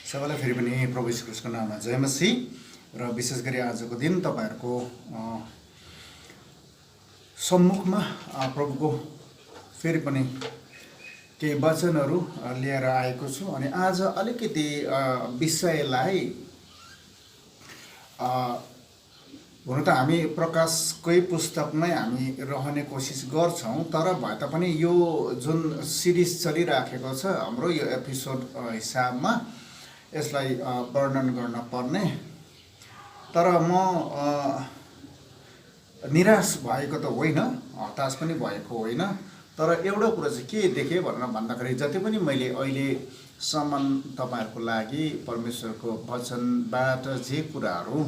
सबैलाई फेरि पनि प्रभु यीशु ख्रीष्टको नाममा जय मसीह। र विशेष गरी आजको दिन तपाईहरुको सम्मुखमा प्रभुको फेरि पनि केही वचनहरू लिएर आएको छु। अनि आज अलिकति विषयलाई हुन त हामी प्रकाशकै पुस्तकमै हामी रहने कोसिस गर्छौं, तर भए तापनि यो जुन सिरिज चलिराखेको छ हाम्रो यो एपिसोड हिसाबमा यसलाई वर्णन गर्न पर्ने। तर म निराश भएको त होइन, हताश पनि भएको होइन। तर एउटा कुरा चाहिँ के देखेँ भनेर भन्दाखेरि जति पनि मैले अहिलेसम्म तपाईहरुको लागि परमेश्वरको वचनबाट जे कुराहरू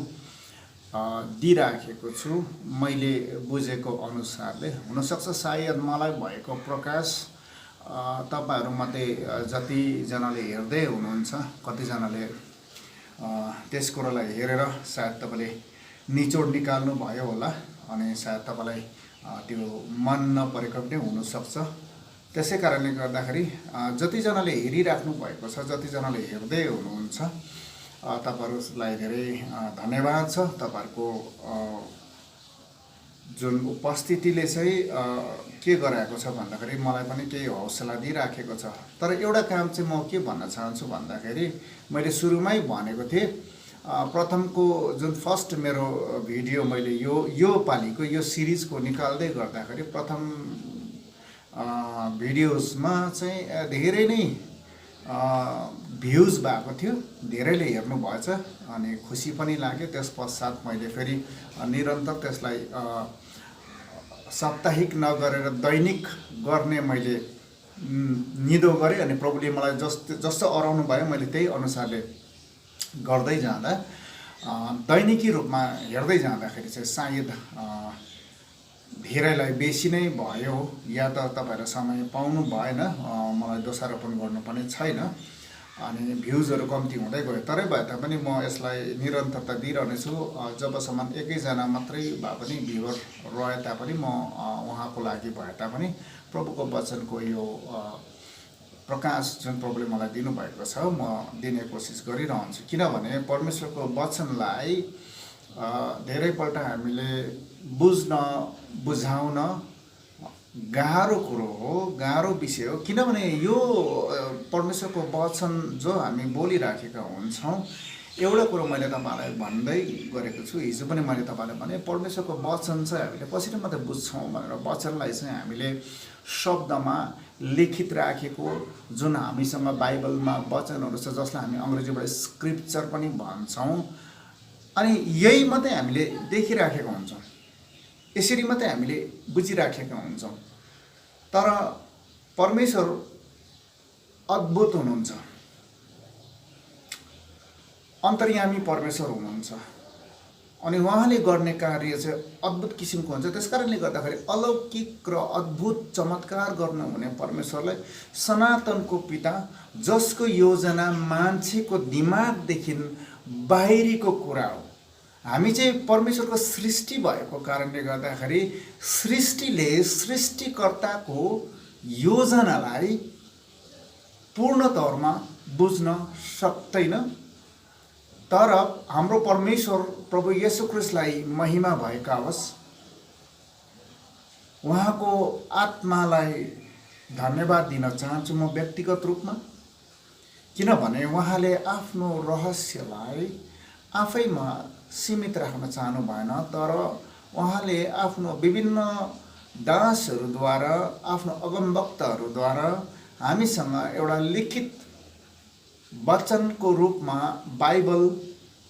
दिइराखेको छु मैले बुझेको अनुसारले, हुनसक्छ सायद मलाई भएको प्रकाश तपाईहरुमध्ये जतिजनाले हेर्दै हुनुहुन्छ, कतिजनाले त्यस कुरालाई हेरेर सायद तपाईले निचोड निकाल्नु भयो होला अनि सायद तपाईलाई त्यो मन नपरेको पनि हुनसक्छ। त्यसै कारणले गर्दाखेरि जतिजनाले हेरिराख्नु भएको छ, जतिजनाले हेर्दै हुनुहुन्छ, तपाईहरुलाई धेरै धन्यवाद छ। तपाईहरुको जुन उपस्थितिले चाहिँ के गराएको छ भन्दाखेरि मलाई पनि केही हौसला दिइराखेको छ। तर एउटा काम चाहिँ म के भन्न चाहन्छु भन्दाखेरि मैले सुरुमै भनेको थिएँ, प्रथमको जुन फर्स्ट मेरो भिडियो मैले यो पालीको यो सिरिजको निकाल्दै गर्दाखेरि प्रथम भिडियोजमा चाहिँ धेरै नै भ्युज भएको थियो, धेरैले हेर्नु भएछ अनि खुसी पनि लाग्यो। त्यस पश्चात मैले फेरि निरन्तर त्यसलाई साप्ताहिक नगरेर दैनिक गर्ने मैले निधो गरेँ। अनि प्रभुले मलाई जस्तो अराउनु भयो मैले त्यही अनुसारले गर्दै जाँदा दैनिकी रूपमा हेर्दै जाँदाखेरि चाहिँ सायद धेरैलाई बेसी नै भयो, या त तपाईहरु समय पाउनु भएन, मलाई दोषारोपण गर्नु पनि छैन अनि भ्युजहरु कम्ती हुँदै गयो। तरै भए तापनि म यसलाई निरन्तरता दिइरहनेछु। जबसम्म एकैजना मात्रै भए पनि भ्युवर रहे तापनि म उहाँको लागि भए तापनि प्रभुको वचनको यो प्रकाश जुन प्रभुले मलाई दिनुभएको छ म दिने कोसिस गरिरहन्छु। किनभने परमेश्वरको वचनलाई धेरैपल्ट हामीले बुझ्न बुझाउन गाह्रो कुरो हो, गाह्रो विषय हो। किनभने यो परमेश्वरको वचन जो हामी बोलिराखेका हुन्छौँ, एउटा कुरो मैले तपाईहरुलाई भन्दै गरेको छु, हिजो पनि मैले तपाईहरुलाई भने परमेश्वरको वचन चाहिँ हामीले कसरी मात्रै बुझ्छौँ भनेर वचनलाई चाहिँ हामीले शब्दमा लिखित राखेको जुन हामीसँग बाइबलमा वचनहरू छ, जसलाई हामी अंग्रेजीबाट स्क्रिप्चर पनि भन्छौँ, अनि यही मात्रै हामीले देखिराखेका हुन्छौँ, यसरी मात्रै हामीले बुझिराखेका हुन्छौँ। तर परमेश्वर अद्भुत हुनुहुन्छ, अन्तर्यामी परमेश्वर हुनुहुन्छ अनि उहाँले गर्ने कार्य चाहिँ अद्भुत किसिमको हुन्छ। त्यसकारणले गर्दाखेरि अलौकिक र अद्भुत चमत्कार गर्नुहुने परमेश्वरलाई सनातनको पिता, जसको योजना मान्छेको दिमागदेखि बाहिरीको कुरा हो। हामी चाहिँ परमेश्वरको सृष्टि भएको कारणले गर्दाखेरि सृष्टिले सृष्टिकर्ताको योजनालाई पूर्ण तौरमा बुझ्न सक्दैन। तर हाम्रो परमेश्वर प्रभु येशू ख्रीष्टलाई महिमा भएका होस्, उहाँको आत्मालाई धन्यवाद दिन चाहन्छु म व्यक्तिगत रूपमा। किनभने उहाँले आफ्नो रहस्यलाई आफैमा सीमित राख्न चाहनु भएन, तर उहाँले आफ्नो विभिन्न दासहरूद्वारा, आफ्नो अगमवक्ताहरूद्वारा हामीसँग एउटा लिखित वचनको रूपमा बाइबल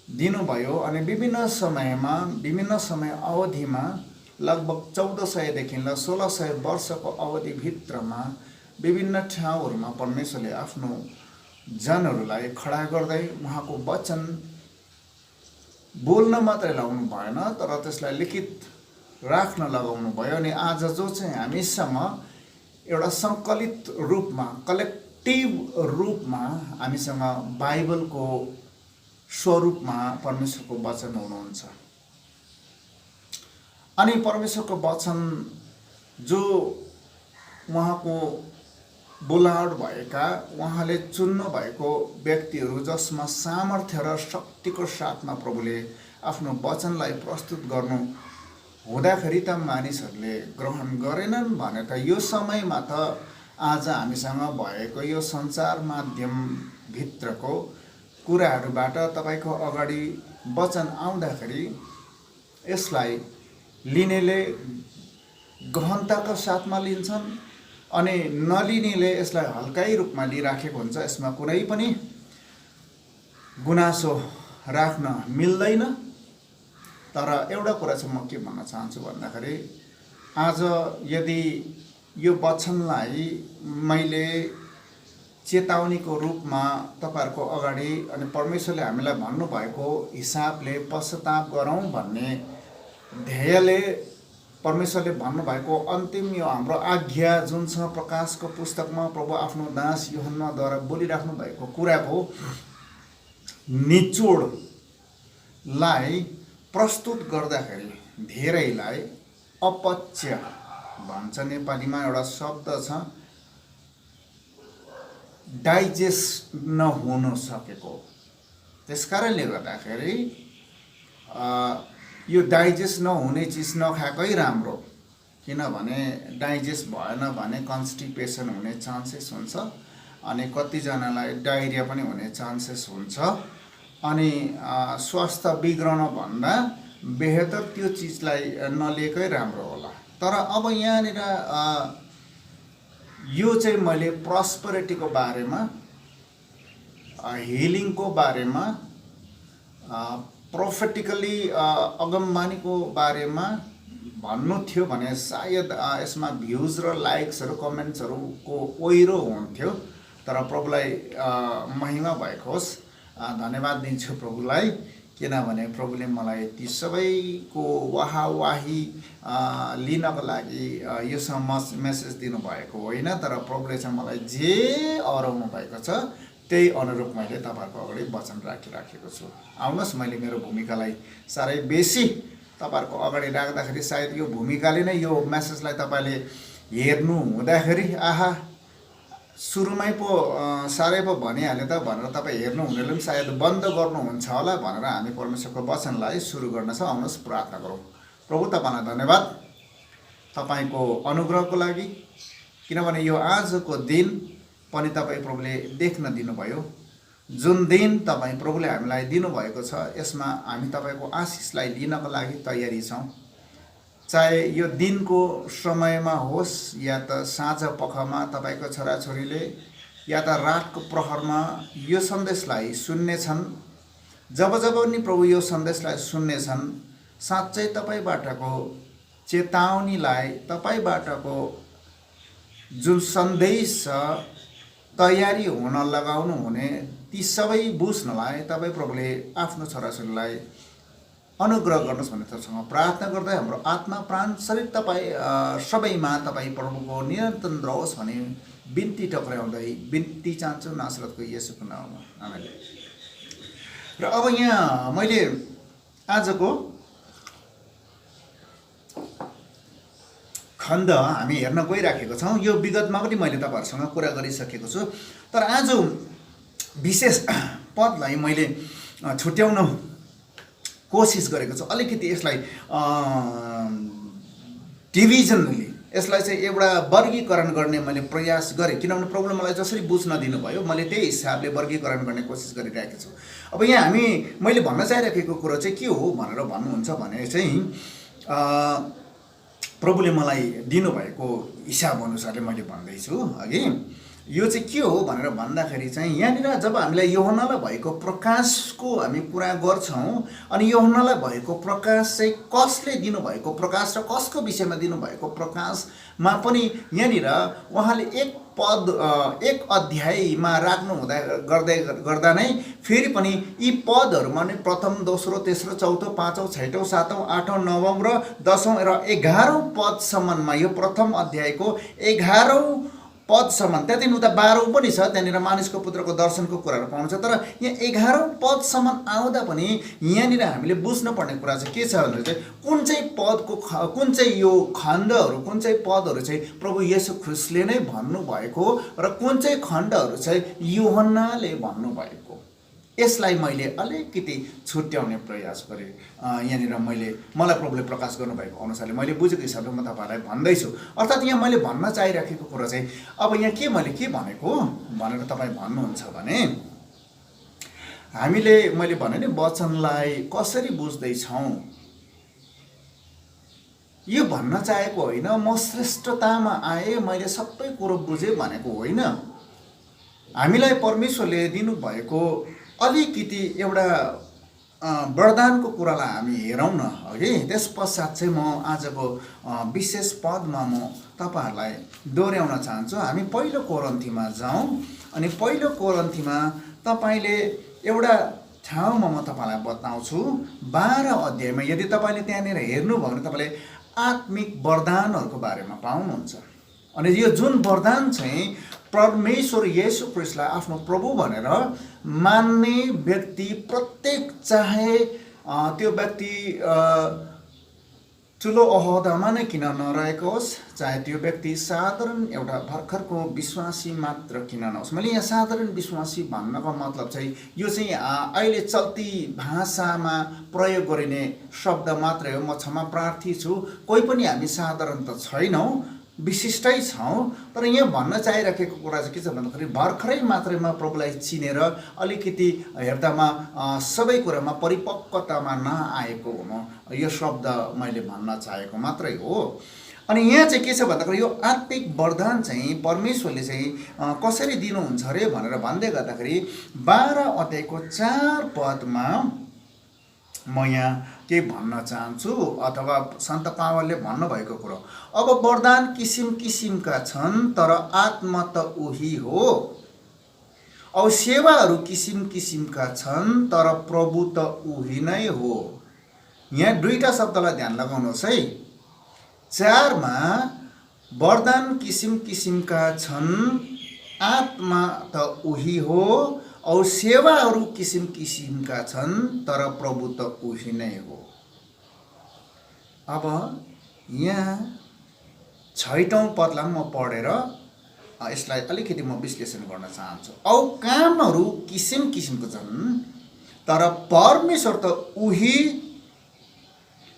दिनुभयो। अनि विभिन्न समयमा, विभिन्न समय अवधिमा, लगभग 1400 देखि 1600 वर्षको अवधिभित्रमा विभिन्न ठाउँहरूमा परमेश्वरले आफ्नो जनहरूलाई खडा गर्दै उहाँको वचन बोल्न मात्रै लगाउनु भएन, तर त्यसलाई लिखित राख्न लगाउनु भयो। अनि आज जो चाहिँ हामीसँग एउटा सङ्कलित रूपमा, कलेक्टिभ रूपमा हामीसँग बाइबलको स्वरूपमा परमेश्वरको वचन हुनुहुन्छ। अनि परमेश्वरको वचन जो उहाँको बोलावट भएका उहाँले चुन्नु भएको व्यक्तिहरू जसमा सामर्थ्य र शक्तिको साथमा प्रभुले आफ्नो वचनलाई प्रस्तुत गर्नु हुँदाखेरि त मानिसहरूले ग्रहण गरेनन् भने त यो समयमा त आज हामीसँग भएको यो सञ्चार माध्यमभित्रको कुराहरूबाट तपाईँको अगाडि वचन आउँदाखेरि यसलाई लिनेले गहनताका साथमा लिन्छन् अनि नलिनेले यसलाई हल्कै रूपमा लिइराखेको हुन्छ। यसमा कुनै पनि गुनासो राख्न मिल्दैन। तर एउटा कुरा चाहिँ म के भन्न चाहन्छु भन्दाखेरि आज यदि यो वचनलाई मैले चेतावनीको रूपमा तपाईँहरूको अगाडि अनि परमेश्वरले हामीलाई भन्नुभएको हिसाबले पश्चाताप गरौँ भन्ने ध्येयले परमेश्वरले भन्नुभएको अन्तिम यो हाम्रो आज्ञा जुन छ प्रकाशको पुस्तकमा प्रभु आफ्नो दास यूहन्नाद्वारा बोलिराख्नु भएको कुराको निचोडलाई प्रस्तुत गर्दाखेरि धेरैलाई अपच्य भन्छ। नेपालीमा एउटा शब्द छ डाइजेस्ट नहुन सकेको। त्यसकारणले गर्दाखेरि यो डाइजेस्ट नहुने चिज नखाएकै राम्रो, किनभने डाइजेस्ट भएन भने कन्स्टिपेसन हुने चान्सेस हुन्छ अनि कतिजनालाई डायरिया पनि हुने चान्सेस हुन्छ अनि स्वास्थ्य बिग्रन भन्दा बेहतर त्यो चिजलाई नलिएकै राम्रो होला। तर अब यहाँनिर यो चाहिँ मैले प्रस्पेरिटीको बारेमा, हिलिङको बारेमा, प्रोफेटिकली अगमबानीको बारेमा भन्नु थियो भने सायद यसमा भ्युज र लाइक्सहरू कमेन्ट्सहरूको ओहिरो हुन्थ्यो। तर प्रभुलाई महिमा भएको होस्, धन्यवाद दिन्छु प्रभुलाई, किनभने प्रभुले मलाई ती सबैको वाहवाही लिनको लागि यो मेसेज दिनुभएको होइन। तर प्रभुले चाहिँ मलाई जे अराउनु भएको छ त्यही अनुरूप मैले तपाईँहरूको अगाडि वचन राखिराखेको छु। आउनुहोस्, मैले मेरो भूमिकालाई साह्रै बेसी तपाईँहरूको अगाडि राख्दाखेरि सायद यो भूमिकाले नै यो मेसेजलाई तपाईँले हेर्नु हुँदाखेरि आहा सुरुमै पो साह्रै पो भनिहाले त भनेर तपाईँ हेर्नु हुनेले पनि सायद बन्द गर्नुहुन्छ होला भनेर हामी परमेश्वरको वचनलाई सुरु गर्नेछौँ। आउनुहोस् प्रार्थना गरौँ। प्रभु तपाईँलाई धन्यवाद तपाईँको अनुग्रहको लागि, किनभने यो आजको दिन पनि तपाईँ प्रभुले देख्न दिनुभयो। जुन दिन तपाईँ प्रभुले हामीलाई दिनुभएको छ यसमा हामी तपाईँको आशिषलाई लिनको लागि तयारी छौँ। चाहे यो दिनको समयमा होस् या त साँझ पखमा तपाईँको छोराछोरीले या त रातको प्रहरमा यो सन्देशलाई सुन्नेछन्। जब जब पनि प्रभु यो सन्देशलाई सुन्नेछन्, साँच्चै तपाईँबाटको चेतावनीलाई, तपाईँबाटको जुन सन्देश छ तयारी हुन लगाउनु हुने ती सबै बुझ्नलाई तपाईँ प्रभुले आफ्नो छोराछोरीलाई अनुग्रह गर्नुहोस् भन्ने तपाईँसँग प्रार्थना गर्दै हाम्रो आत्मा प्राण शरीर तपाईँ सबैमा तपाईँ प्रभुको नियन्त्रण रहोस् भने बिन्ती टक्राउँदै बिन्ती चाहन्छु नासरतको येशूको नाममा, आमेन। र अब यहाँ मैले आजको खण्ड हामी हेर्न गइराखेको छौँ। यो विगतमा पनि मैले तपाईँहरूसँग कुरा गरिसकेको छु, तर आज विशेष पदलाई मैले छुट्याउन कोसिस गरेको छु। अलिकति यसलाई डिभिजनली यसलाई चाहिँ एउटा वर्गीकरण गर्ने मैले प्रयास गरेँ, किनभने प्रभुले मलाई जसरी बुझ्न दिनुभयो मैले त्यही हिसाबले वर्गीकरण गर्ने कोसिस गरिरहेको छु। अब यहाँ मैले भन्न चाहिरहेको कुरो चाहिँ के हो भनेर भन्नुहुन्छ भने चाहिँ प्रभुले मलाई दिनुभएको हिसाब अनुसारले मैले भन्दैछु अघि। यो चाहिँ के हो भनेर भन्दाखेरि चाहिँ यहाँनिर जब हामीलाई यूहन्नालाई भएको प्रकाशको हामी कुरा गर्छौँ अनि यूहन्नालाई भएको प्रकाश चाहिँ कसले दिनुभएको प्रकाश र कसको विषयमा दिनुभएको प्रकाशमा पनि यहाँनिर उहाँले एक अध्यायमा राख्नु गर्दा नै फेरि पनि यी पदहरूमा नै प्रथम, दोस्रो, तेस्रो, चौथो, पाँचौँ, छैटौँ, सातौँ, आठौँ, नवौँ र 10औँ र 11औँ पदसम्ममा यो प्रथम अध्यायको 11औँ पदसम्म, त्यहाँदेखि उता 12औं पनि छ, त्यहाँनिर मानिसको पुत्रको दर्शनको कुराहरू पाउँछ। तर यहाँ 11औं पदसम्म आउँदा पनि यहाँनिर हामीले बुझ्नुपर्ने कुरा चाहिँ के छ भने चाहिँ कुन चाहिँ पदको कुन चाहिँ यो खण्डहरू, कुन चाहिँ पदहरू चाहिँ प्रभु येशू ख्रीष्टले नै भन्नुभएको र कुन चाहिँ खण्डहरू चाहिँ यूहन्नाले भन्नुभएको, यसलाई मैले अलिकति छुट्याउने प्रयास गरेँ। यहाँनिर मलाई प्रभुले प्रकाश गर्नुभएको अनुसारले मैले बुझेको हिसाबले म तपाईँहरूलाई भन्दैछु। अर्थात् यहाँ मैले भन्न चाहिराखेको कुरा चाहिँ अब यहाँ मैले के भनेको भनेर तपाईँ भन्नुहुन्छ भने मैले भने नि वचनलाई कसरी बुझ्दैछौँ यो भन्न चाहेको होइन। म श्रेष्ठतामा आएँ, मैले सबै कुरो बुझेँ भनेको होइन। हामीलाई परमेश्वरले दिनुभएको अलिकति एउटा वरदानको कुरालाई हामी हेरौँ न अघि, त्यस पश्चात चाहिँ म आजको विशेष पदमा म तपाईँहरूलाई दोहोऱ्याउन चाहन्छु। हामी पहिलो कोरिन्थीमा जाउँ अनि पहिलो कोरिन्थीमा तपाईँले एउटा ठाउँमा म तपाईँलाई बताउँछु 12 अध्यायमा। यदि तपाईँले त्यहाँनिर हेर्नुभयो भने तपाईँले आत्मिक वरदानहरूको बारेमा पाउनुहुन्छ। अनि यो जुन वरदान चाहिँ परमेश्वर येशू ख्रीष्टलाई आफ्नो प्रभु भनेर मान्ने व्यक्ति प्रत्येक, चाहे त्यो व्यक्ति ठुलो ओहदामा नै किन नरहेको होस्, चाहे त्यो व्यक्ति साधारण एउटा भर्खरको विश्वासी मात्र किन नहोस्। मैले यहाँ साधारण विश्वासी भन्नको मतलब चाहिँ यो चाहिँ अहिले चल्ती भाषामा प्रयोग गरिने शब्द मात्रै हो। म क्षमा प्रार्थी छु, कोही पनि हामी साधारण त छैनौँ, विशिष्टै छौँ। तर यहाँ भन्न चाहिराखेको कुरा चाहिँ के छ भन्दाखेरि भर्खरै मात्रैमा प्रभुलाई चिनेर अलिकति हेर्दामा सबै कुरामा परिपक्वतामा नआएको हुनु, यो शब्द मैले भन्न चाहेको मात्रै हो। अनि यहाँ चाहिँ के छ भन्दाखेरि यो आत्मिक वरदान चाहिँ परमेश्वरले चाहिँ कसरी दिनुहुन्छ अरे भनेर भन्दै गर्दाखेरि 12 अध्यायको 4 पदमा म यहाँ के भन्न चाहन्छु, अथवा सन्त पावलले भन्नुभएको कुरो, अब वरदान किसिम किसिमका छन् तर आत्मा त उही हो। अब सेवाहरू किसिम किसिमका छन् तर प्रभु त उही नै हो। यहाँ दुईटा शब्दलाई ध्यान लगाउनुहोस् है। 4 मा वरदान किसिम किसिमका छन्, आत्मा त उही हो, और सेवाहरू किसिम किसिमका छन् तर प्रभु त उही नै हो। अब यहाँ 6औं पदलाई म पढेर यसलाई अलिकति म विश्लेषण गर्न चाहन्छु। औ कामहरू किसिम किसिमको छन् तर परमेश्वर त उही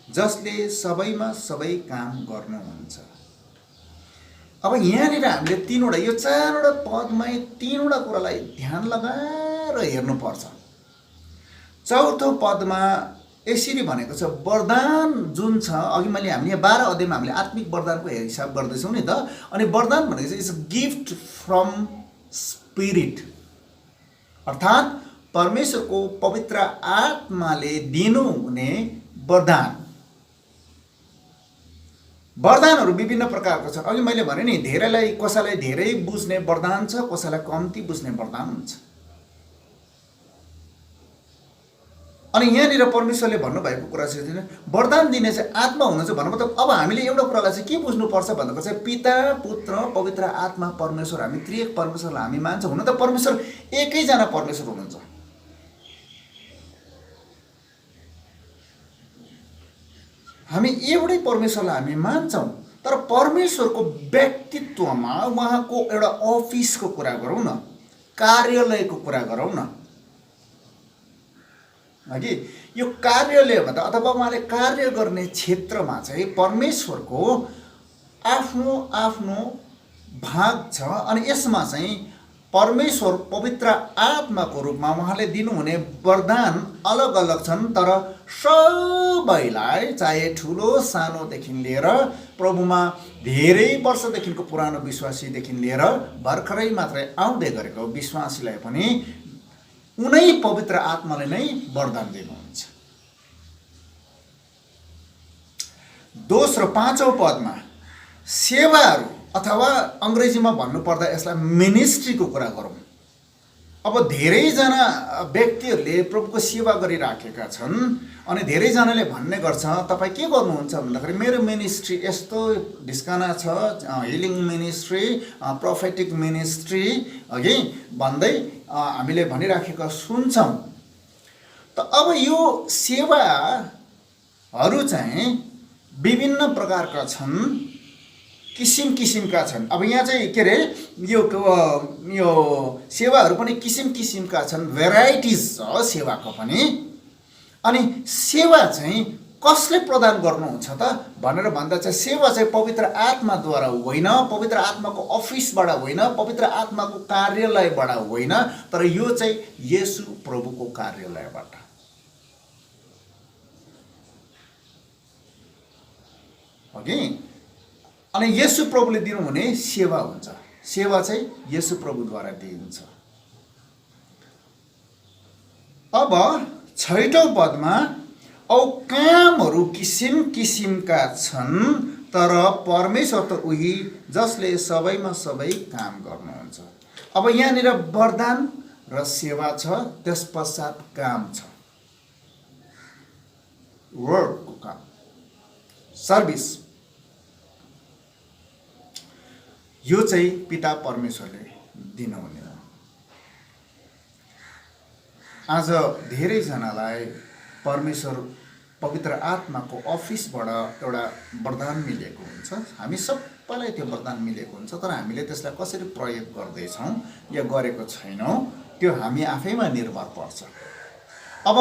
जसले सबैमा सबै काम गर्नुहुन्छ। अब यहाँनिर हामीले 3वटा, यो 4वटा पदमै 3वटा कुरालाई ध्यान लगाएर हेर्नुपर्छ। 4थो पदमा यसरी भनेको छ, वरदान जुन छ, अघि हामीले 12 अध्यायमा हामीले आत्मिक वरदानको हिसाब गर्दैछौँ नि त। अनि वरदान भनेको चाहिँ it's a gift from spirit, अर्थात् परमेश्वरको पवित्र आत्माले दिनुहुने वरदान। वरदानहरू विभिन्न प्रकारको छ। अघि मैले भने नि, कसैलाई धेरै बुझ्ने वरदान छ, कसैलाई कम्ती बुझ्ने वरदान हुन्छ। अनि यहाँनिर परमेश्वरले भन्नुभएको कुरा चाहिँ वरदान दिने चाहिँ आत्मा हुनुहुन्छ भन्नु मतलब अब हामीले एउटा कुरालाई चाहिँ के बुझ्नुपर्छ भन्नुको चाहिँ पिता, पुत्र, पवित्र आत्मा परमेश्वर, हामी त्रिएक परमेश्वरलाई हामी मान्छौँ। हुन त परमेश्वर एकैजना परमेश्वर हुनुहुन्छ। हामी एउटै परमेश्वरलाई हामी मान्छौँ, तर परमेश्वरको व्यक्तित्वमा उहाँको एउटा अफिसको कुरा गरौँ न, कार्यालयको कुरा गरौँ न। अघि यो कार्यालयमा त अथवा उहाँले कार्य गर्ने क्षेत्रमा चाहिँ परमेश्वरको आफ्नो आफ्नो भाग छ। अनि यसमा चाहिँ परमेश्वर पवित्र आत्माको रूपमा उहाँले दिनुहुने वरदान अलग अलग छन्, तर सबैलाई, चाहे ठुलो सानोदेखि लिएर प्रभुमा धेरै वर्षदेखिको पुरानो विश्वासीदेखि लिएर भर्खरै मात्रै आउँदै गरेको विश्वासीलाई पनि उनै पवित्र आत्माले नै वरदान दिनुहुन्छ। दोस्रो 5औं पदमा सेवाहरू, अथवा अङ्ग्रेजीमा भन्नुपर्दा यसलाई मिनिस्ट्रीको कुरा गरौँ। अब धेरैजना व्यक्तिहरूले प्रभुको सेवा गरिराखेका छन् अनि धेरैजनाले भन्ने गर्छ तपाईँ के गर्नुहुन्छ भन्दाखेरि मेरो मिनिस्ट्री यस्तो ढिस्काना छ, हिलिङ मिनिस्ट्री, प्रोफेटिक मिनिस्ट्री अघि भन्दै हामीले भनिराखेका सुन्छौँ। त अब यो सेवाहरू चाहिँ विभिन्न प्रकारका छन्, किसिम किसिमका छन्। अब यहाँ चाहिँ के अरे यो सेवाहरू पनि किसिम किसिमका छन्, भेराइटिज छ सेवाको पनि। अनि सेवा चाहिँ कसले प्रदान गर्नुहुन्छ त भनेर भन्दा चाहिँ सेवा चाहिँ पवित्र आत्माद्वारा होइन, पवित्र आत्माको अफिसबाट होइन, पवित्र आत्माको कार्यालयबाट होइन, तर यो चाहिँ येशू प्रभुको कार्यालयबाट। ओके, अनि येशू प्रभुले दिनुहुने सेवा हुन्छ। सेवा चाहिँ येशू प्रभुद्वारा दिइन्छ। अब 6औं पदमा औ कामहरू किसिम किसिमका छन्, तर परमेश्वर त उही जसले सबैमा सबै काम गर्नुहुन्छ। अब यहाँनिर वरदान र सेवा छ, त्यस पश्चात काम छ, वर्डको काम, सर्भिस। यो चाहिँ पिता परमेश्वरले दिनुहुने हो। आज धेरैजनालाई परमेश्वर पवित्र आत्माको अफिसबाट एउटा वरदान मिलेको हुन्छ। हामी सबैलाई त्यो वरदान मिलेको हुन्छ, तर हामीले त्यसलाई कसरी प्रयोग गर्दैछौँ या गरेको छैनौँ त्यो हामी आफैमा निर्भर पर्छ। अब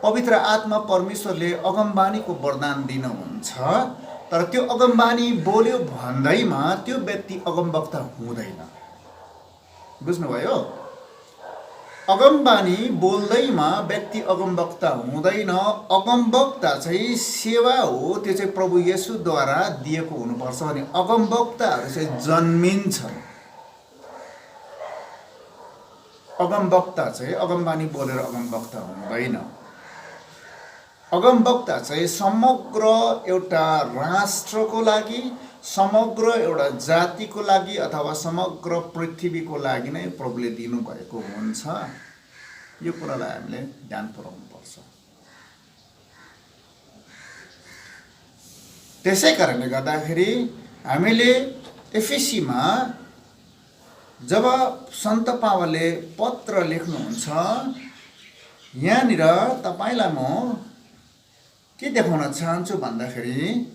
पवित्र आत्मा परमेश्वरले अगमबानीको वरदान दिनुहुन्छ, तर त्यो अगमबानी बोल्यो भन्दैमा त्यो व्यक्ति अगमवक्ता हुँदैन। बुझ्नुभयो? अगमबानी बोल्दैमा व्यक्ति अगमवक्ता हुँदैन। अगमवक्ता चाहिँ सेवा हो, त्यो चाहिँ प्रभु येशूद्वारा दिएको हुनुपर्छ भने अगमवक्ताहरू चाहिँ जन्मिन्छन्। अगमवक्ता चाहिँ अगमबानी बोलेर अगमवक्ता हुँदैन। अगमवक्ता चाहिँ समग्र एउटा राष्ट्रको लागि, समग्र एउटा जातिको लागि अथवा समग्र पृथ्वीको लागि नै प्रभुले दिनुभएको हुन्छ। यो कुरालाई हामीले ध्यान पुर्याउनुपर्छ। त्यसै कारणले गर्दाखेरि हामीले एफएसीमा जब सन्त पावलले पत्र लेख्नुहुन्छ, यहाँनिर तपाईँलाई म के देखाउन चाहन्छु भन्दाखेरि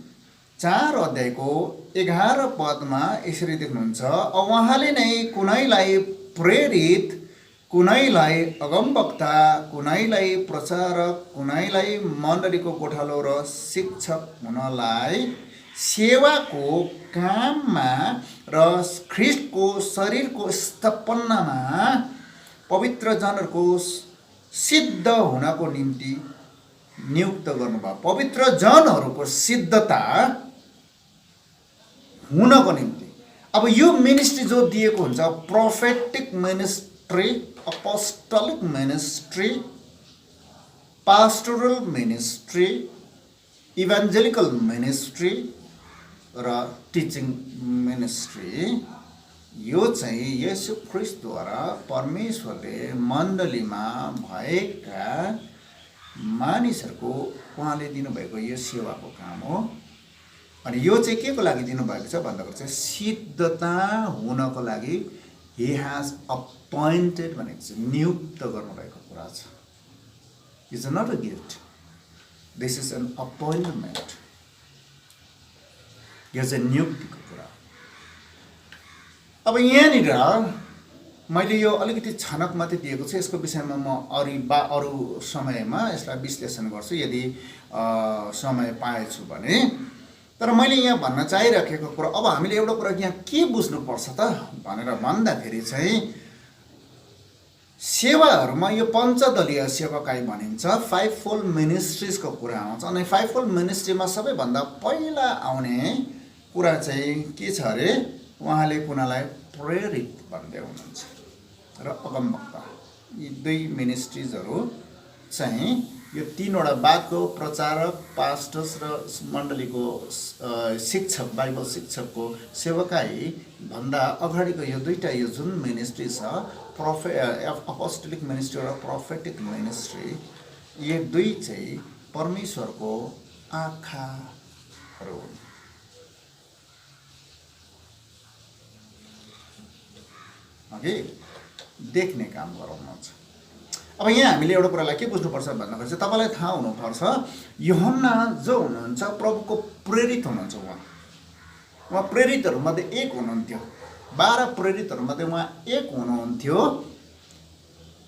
4 अध्यायको 11 पदमा यसरी देख्नुहुन्छ, उहाँले नै कुनैलाई प्रेरित, कुनैलाई अगमवक्ता, कुनैलाई प्रचारक, कुनैलाई मण्डलीको गोठालो र शिक्षक हुनलाई सेवाको काममा र ख्रीष्टको शरीरको स्थापनामा पवित्र जनहरूको सिद्ध हुनको निम्ति नियुक्त गर्नुभयो। पवित्र जनहरूको सिद्धता हुनको निम्ति। अब यो मिनिस्ट्री जो दिएको हुन्छ, prophetic ministry, apostolic ministry, pastoral ministry, evangelical ministry र टिचिङ मिनिस्ट्री, यो चाहिँ येशू ख्रीष्टद्वारा परमेश्वरले मण्डलीमा भएका मानिसहरूको उहाँले दिनुभएको यो सेवाको काम हो। अनि यो चाहिँ के को लागि दिनुभएको छ भन्दाखेरि चाहिँ सिद्धता हुनको लागि he has appointed भनेको चाहिँ नियुक्त गर्नुभएको कुरा छ। It's not a gift. This is an appointment. यो चाहिँ नियुक्तिको कुरा। अब यहाँनिर मैले यो अलिकति छनक मात्रै दिएको छु, यसको विषयमा म अरू समयमा यसलाई विश्लेषण गर्छु यदि समय पाएछु भने। तर मैले यहाँ भन्न चाहिरहेको कुरा, अब हामीले एउटा कुरा यहाँ के बुझ्नुपर्छ त भनेर भन्दाखेरि चाहिँ सेवाहरूमा यो पञ्चदलीय सेवकाई भनिन्छ, 5 फोल्ड मिनिस्ट्रिजको कुरा आउँछ। अनि 5 फोल्ड मिनिस्ट्रीमा सबैभन्दा पहिला आउने कुरा चाहिँ के छ अरे, उहाँले कुनालाई प्रेरित भन्दै हुनुहुन्छ र अगमवक्ता। यी 2 मिनिस्ट्रिजहरू चाहिँ यो तीनवटा बातको प्रचारक, पास्टर्स र मण्डलीको शिक्षक, बाइबल शिक्षकको सेवकाई भन्दा अगाडिको यो दुईटा यो जुन मिनिस्ट्री छ, अपोस्टोलिक मिनिस्ट्री र प्रोफेटिक मिनिस्ट्री, ये दुई चाहिँ परमेश्वरको आँखाहरू हुन्। अघि देख्ने काम गराउनुहुन्छ। अब यहाँ हामीले एउटा कुरालाई के बुझ्नुपर्छ भन्दाखेरि चाहिँ तपाईँलाई थाहा हुनुपर्छ, यूहन्ना जो हुनुहुन्छ प्रभुको प्रेरित हुनुहुन्छ। उहाँ प्रेरितहरूमध्ये एक हुनुहुन्थ्यो, 12 प्रेरितहरूमध्ये उहाँ एक हुनुहुन्थ्यो।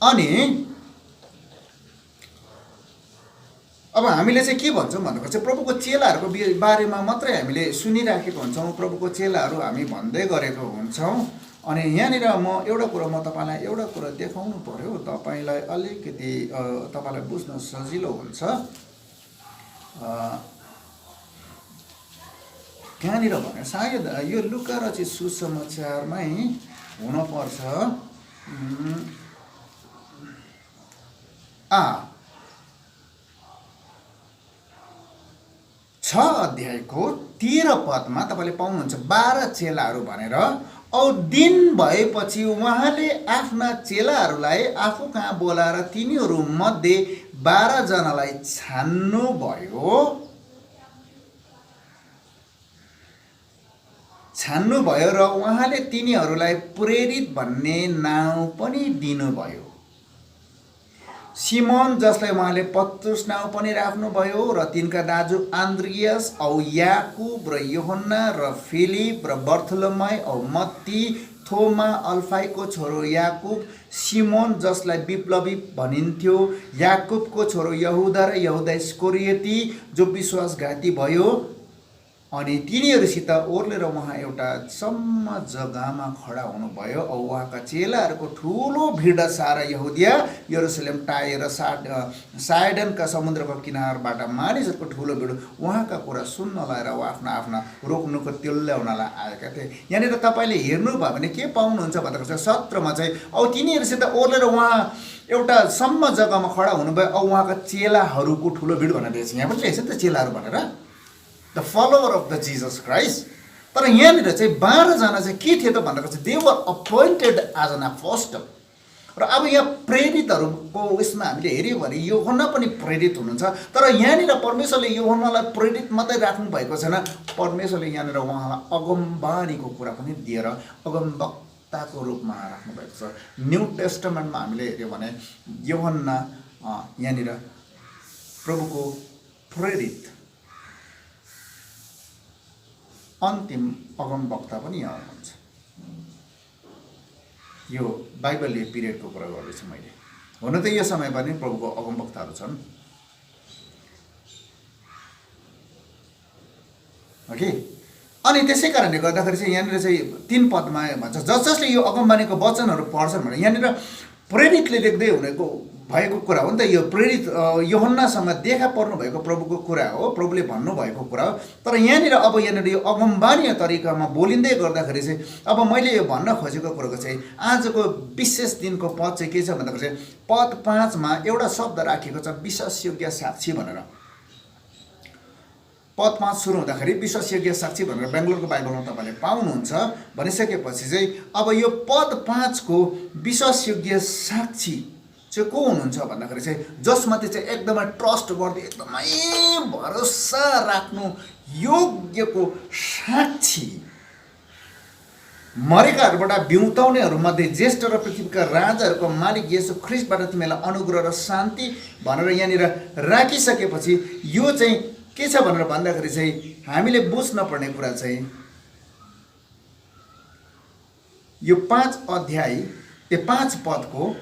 अनि अब हामीले चाहिँ के भन्छौँ भन्दाखेरि चाहिँ प्रभुको चेलाहरूको बारेमा मात्रै हामीले सुनिराखेको हुन्छौँ, प्रभुको चेलाहरू हामी भन्दै गरेको हुन्छौँ। अनि यहाँनिर म तपाईँलाई एउटा कुरा देखाउनु पर्यो, तपाईँलाई अलिकति तपाईँलाई बुझ्न सजिलो हुन्छ। कहाँनिर भने सायद यो लुका रचित सुसमाचारमै हुनपर्छ। 6 अध्यायको 13 पदमा तपाईँले पाउनुहुन्छ 12 चेलाहरू भनेर। औ दिन भएपछि उहाँले आफ्ना चेलाहरूलाई आफू कहाँ बोलाएर तिनीहरू मध्ये 12 जनालाई छान्नुभयो र उहाँले तिनीहरूलाई प्रेरित भन्ने नाउँ पनि दिनुभयो। सिमोन, जसलाई उहाँले पत्रुस नाउँ पनि राख्नुभयो, र तिनका दाजु आन्द्रियास औ याकुब र यूहन्ना र फिलिप र बर्थोलोमाई औ मत्ती, थोमा अल्फाईको छोरो याकुब, सिमोन जसलाई विप्लवी भनिन्थ्यो, याकुबको छोरो यहुदा र यहुदा इस्करियोती जो विश्वासघाती भयो। अनि तिनीहरूसित ओर्लेर उहाँ एउटा सम्म जग्गामा खडा हुनुभयो। औ उहाँका चेलाहरूको ठुलो भिड सारा यहुदिया, यरुसलेम, टायर र साइडनका समुद्रको किनारबाट मानिसहरूको ठुलो भिड उहाँका कुरा सुन्नलाई र आफ्ना आफ्ना रोक्नुको तेल्ल्याउनलाई आएका थिए। यहाँनिर तपाईँले हेर्नुभयो भने के पाउनुहुन्छ भन्दाखेरि चाहिँ 17मा चाहिँ औ तिनीहरूसित ओर्लेर उहाँ एउटा सम्म जग्गामा खडा हुनुभयो। औ उहाँका चेलाहरूको ठुलो भिड भनेर रहेछ। यहाँ पनि रहेछ नि त चेलाहरू भनेर, the follower of the Jesus Christ. तर यहाँनिर चाहिँ 12 जना चाहिँ के थियो त भन्दाखेरि चाहिँ they were appointed as an apostle. र अब यहाँ प्रेरितहरूको उसमा हामीले हेऱ्यौँ भने यूहन्ना पनि प्रेरित हुनुहुन्छ। तर यहाँनिर परमेश्वरले यूहन्नालाई प्रेरित मात्रै राख्नु भएको छैन, परमेश्वरले यहाँनिर उहाँलाई अगमबाणीको कुरा पनि दिएर अगमवक्ताको रूपमा राख्नु भएको छ। न्यू टेस्टामेन्टमा हामीले हेऱ्यौँ भने यूहन्ना यहाँनिर प्रभुको प्रेरित अन्तिम अगमवक्ता पनि यहाँ हुनुहुन्छ। यो बाइबलीय पिरियडको कुरा गर्दैछु मैले। हुन त यो समय पनि प्रभुको अगमवक्ताहरू छन्। ओके, अनि त्यसै कारणले गर्दाखेरि चाहिँ यहाँनिर चाहिँ 3 पदमा भन्छ, जसले यो अगमबाणीको वचनहरू पढ्छन् भने यहाँनिर प्रेरितले लेख्दै हुनेको भएको कुरा हो नि त। यो प्रेरित यूहन्नासँग देखा पर्नु भएको प्रभुको कुरा हो, प्रभुले भन्नुभएको कुरा हो। तर यहाँनिर अब यहाँनिर यो अगमबाणीय तरिकामा बोलिँदै गर्दाखेरि चाहिँ अब मैले यो भन्न खोजेको कुरोको चाहिँ आजको विशेष दिनको पद चाहिँ के छ भन्दाखेरि चाहिँ पद 5 मा एउटा शब्द राखिएको छ, विश्वासयोग्य साक्षी भनेर। पद 5 सुरु हुँदाखेरि विश्वासयोग्य साक्षी भनेर बेङ्गलोरको बाइबलमा तपाईँले पाउनुहुन्छ। भनिसकेपछि चाहिँ अब यो पद 5 को विश्वासयोग्य साक्षी चाहिँ को हुनुहुन्छ भन्दाखेरि चाहिँ जसमाथि चाहिँ एकदमै ट्रस्ट वर्दी, एकदमै भरोसा राख्नु योग्यको साक्षी, मरेकाहरूबाट बिउताउनेहरूमध्ये ज्येष्ठ र पृथ्वीका राजाहरूको मालिक येशू ख्रिस्टबाट तिमीलाई अनुग्रह र शान्ति भनेर यहाँनिर राखिसकेपछि यो चाहिँ के छ भनेर भन्दाखेरि चाहिँ हामीले बुझ्न पर्ने कुरा चाहिँ यो 5 अध्याय 5 पदको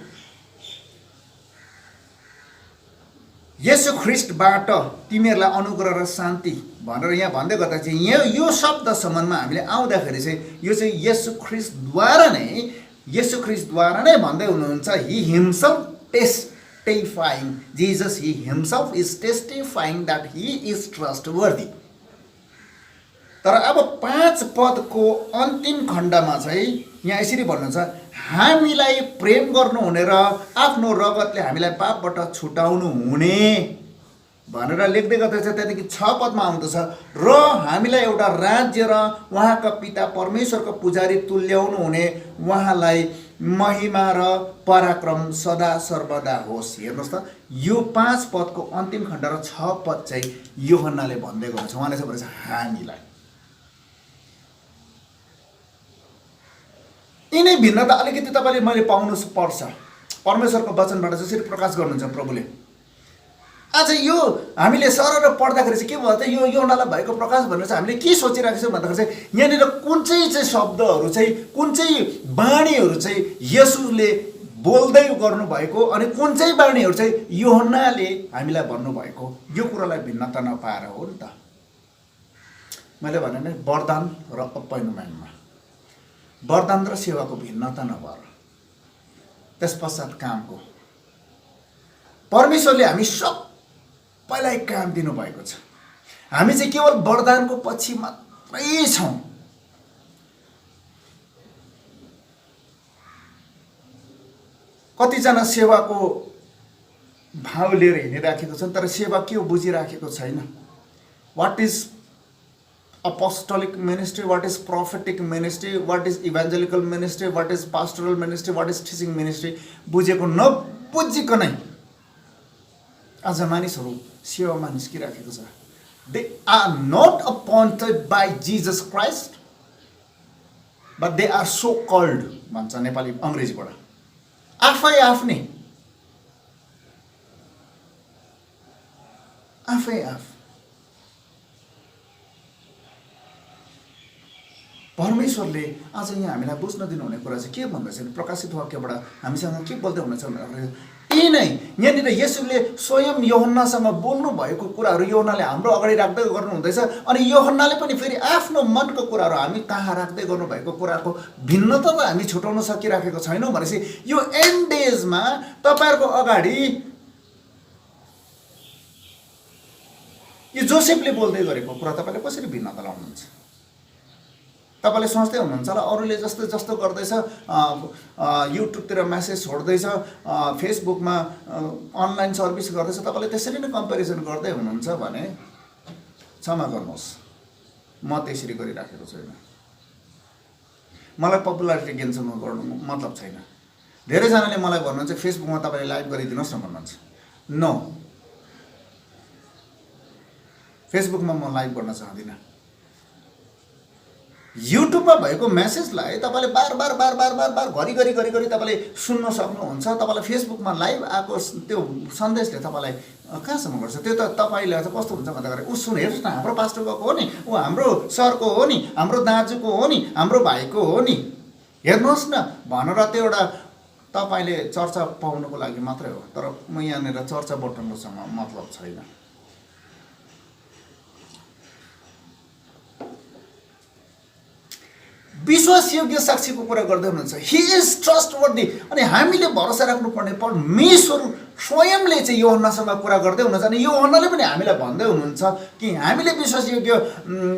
येशू ख्रिस्टबाट तिमीहरूलाई अनुग्रह र शान्ति भनेर यहाँ भन्दै गर्दा चाहिँ यो शब्दसम्ममा हामीले आउँदाखेरि चाहिँ यो चाहिँ येशू ख्रिस्टद्वारा नै भन्दै हुनुहुन्छ। He himself testifying, Jesus he himself is testifying that he is trustworthy. तर अब 5 पदको अन्तिम खण्डमा चाहिँ यहाँ यसरी भन्नुहुन्छ, हामीलाई प्रेम गर्नुहुने र आफ्नो रगतले हामीलाई पापबाट छुटाउनु हुने भनेर लेख्दै गर्दैछ। त्यहाँदेखि 6 पदमा आउँदछ, र हामीलाई एउटा राज्य र उहाँका पिता परमेश्वरको पुजारी तुल्याउनु हुने उहाँलाई महिमा र पराक्रम सदा सर्वदा होस्। हेर्नुहोस् त, यो 5 पदको अन्तिम खण्ड र 6 पद चाहिँ यूहन्नाले भन्दै गर्नुहुन्छ। उहाँले चाहिँ भनेछ हामीलाई। यिनै भिन्नता अलिकति तपाईँले मैले पाउनु पर्छ परमेश्वरको वचनबाट जसरी प्रकाश गर्नुहुन्छ प्रभुले। आज यो हामीले सरर पढ्दाखेरि चाहिँ के भयो त, यो यूहन्नालाई भएको प्रकाश भनेर चाहिँ हामीले के सोचिरहेको छौँ भन्दाखेरि चाहिँ यहाँनिर कुन चाहिँ शब्दहरू चाहिँ, कुन चाहिँ बाणीहरू चाहिँ येशूले बोल्दै गर्नुभएको अनि कुन चाहिँ बाणीहरू चाहिँ यूहन्नाले हामीलाई भन्नुभएको, यो कुरालाई भिन्नता नपाएर हो नि त। मैले भने नि वरदान र अपयनमा, वरदान र सेवाको भिन्नता नभएर त्यस पश्चात कामको, परमेश्वरले हामी सबैलाई काम दिनुभएको छ। हामी चाहिँ केवल वरदानको पछि मात्रै छौँ। कतिजना सेवाको भाव लिएर हिँडिराखेको छन् तर सेवा के हो बुझिराखेको छैन। What is apostolic ministry, what is prophetic ministry, what is evangelical ministry, what is pastoral ministry, what is teaching ministry, बुझेको नबुझिकनै आज मानिसहरू सेवामा निस्किराखेको छ। They are not appointed by Jesus Christ, but they are so called भन्छ नेपाली अङ्ग्रेजीबाट। आफै आफ परमेश्वरले आज यहाँ हामीलाई बुझ्न दिनुहुने कुरा चाहिँ के भन्दैछ, प्रकाशित वाक्यबाट हामीसँग के बोल्दै हुनुहुन्छ भन्दाखेरि यही नै यहाँनिर येशूले स्वयं यूहन्नासँग बोल्नु भएको कुराहरू यूहन्नाले हाम्रो अगाडि राख्दै गर्नुहुँदैछ। अनि यूहन्नाले पनि फेरि आफ्नो मनको कुराहरू हामी कहाँ राख्दै गर्नुभएको कुराको भिन्नता त हामी छुटाउन सकिराखेको छैनौँ। भनेपछि यो एन्ड डेजमा तपाईँहरूको अगाडि यो जोसेफले बोल्दै गरेको कुरा तपाईँले कसरी भिन्नता लाउनुहुन्छ? तपाईँले सोच्दै हुनुहुन्छ होला अरूले जस्तो जस्तो गर्दैछ, युट्युबतिर म्यासेज छोड्दैछ, फेसबुकमा अनलाइन सर्भिस गर्दैछ, तपाईँले त्यसरी नै कम्पेरिजन गर्दै हुनुहुन्छ भने क्षमा गर्नुहोस्, म त्यसरी गरिराखेको छैन। मलाई पपुलारिटी गेन्सम्म गर्नु मतलब छैन। धेरैजनाले मलाई भन्नुहुन्छ फेसबुकमा तपाईँले लाइभ गरिदिनुहोस् न भन्नुहुन्छ। नो, फेसबुकमा म लाइभ गर्न चाहदिनँ। युट्युबमा भएको मेसेजलाई तपाईँले बार बार घरि तपाईँले सुन्न सक्नुहुन्छ। तपाईँलाई फेसबुकमा लाइभ आएको त्यो सन्देशले तपाईँलाई कहाँसम्म गर्छ? त्यो त तपाईँलाई चाहिँ कस्तो हुन्छ भन्दाखेरि ऊ सुन, हेर्नुहोस् न, हाम्रो पास्टरको हो नि, ऊ हाम्रो सरको हो नि, हाम्रो दाजुको हो नि, हाम्रो भाइको हो नि, हेर्नुहोस् न भनेर त्यो एउटा तपाईँले चर्चा पाउनुको लागि मात्रै हो। तर म यहाँनिर चर्चा बटुल्नुसँग मतलब छैन। विश्वासयोग्य साक्षीको कुरा गर्दै हुनुहुन्छ। He is trustworthy. अनि हामीले भरोसा राख्नुपर्ने परमेश्वर स्वयंले चाहिँ यूहन्नासँग कुरा गर्दै हुनुहुन्छ। अनि यूहन्नाले पनि हामीलाई भन्दै हुनुहुन्छ कि हामीले विश्वासयोग्य,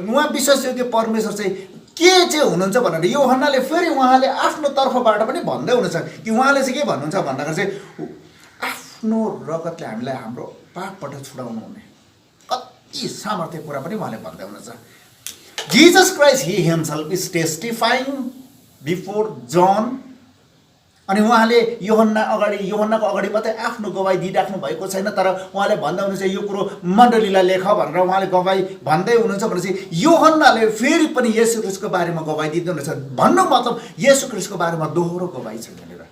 उहाँ विश्वासयोग्य परमेश्वर चाहिँ के चाहिँ हुनुहुन्छ भनेर यूहन्नाले फेरि उहाँले आफ्नो तर्फबाट पनि भन्दै हुनुहुन्छ कि उहाँले चाहिँ के भन्नुहुन्छ भन्दाखेरि चाहिँ आफ्नो रगतले हामीलाई हाम्रो पापबाट छुडाउनु हुने। कति सामर्थ्य कुरा पनि उहाँले भन्दै हुनुहुन्छ। Jesus Christ, he himself is testifying before John. अनि उहाँले यूहन्नाको अगाडि मात्रै आफ्नो गवाई दिइराख्नु भएको छैन, तर उहाँले भन्दै हुनुहुन्छ यो कुरो मण्डलीलाई लेख भनेर उहाँले गवाई भन्दै हुनुहुन्छ। भनेपछि यूहन्नाले फेरि पनि येशू ख्रीष्टको बारेमा गवाई दिँदै हुनुहुन्छ। भन्नु मतलब येशू ख्रीष्टको बारेमा दोहोरो गवाई छ, यहाँनिर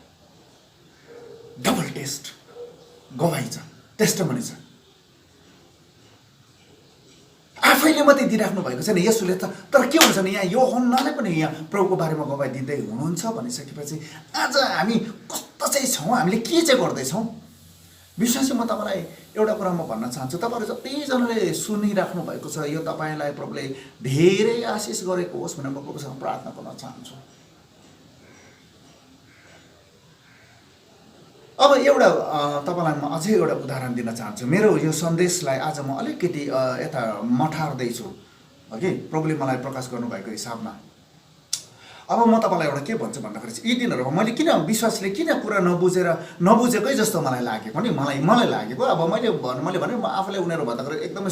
डबल टेस्ट गवाई छ, टेस्टमनी छ। आफैले मात्रै दिइराख्नु भएको छैन येशूले त, तर के हुन्छ नि यहाँ यूहन्नाले पनि यहाँ प्रभुको बारेमा गवाई दिँदै हुनुहुन्छ भनिसकेपछि आज हामी कस्तो चाहिँ छौँ, हामीले के चाहिँ गर्दैछौँ? विश्वासी म तपाईँलाई एउटा कुरा म भन्न चाहन्छु, तपाईँहरू जतिजनाले सुनिराख्नु भएको छ, यो तपाईँलाई प्रभुले धेरै आशिष गरेको होस् भनेर म प्रभुसँग प्रार्थना गर्न चाहन्छु। अब एउटा तपाईँलाई म अझै एउटा उदाहरण दिन चाहन्छु। मेरो यो सन्देशलाई आज म अलिकति यता मठार्दैछु। ओके, प्रभुले मलाई प्रकाश गर्नुभएको हिसाबमा। अब म तपाईँलाई एउटा के भन्छु भन्दाखेरि चाहिँ यी दिनहरूमा मैले किन विश्वासले किन कुरा नबुझेकै जस्तो मलाई लागेको नि मलाई लागेको। अब मैले भने म आफूलाई उनीहरू भन्दाखेरि एकदमै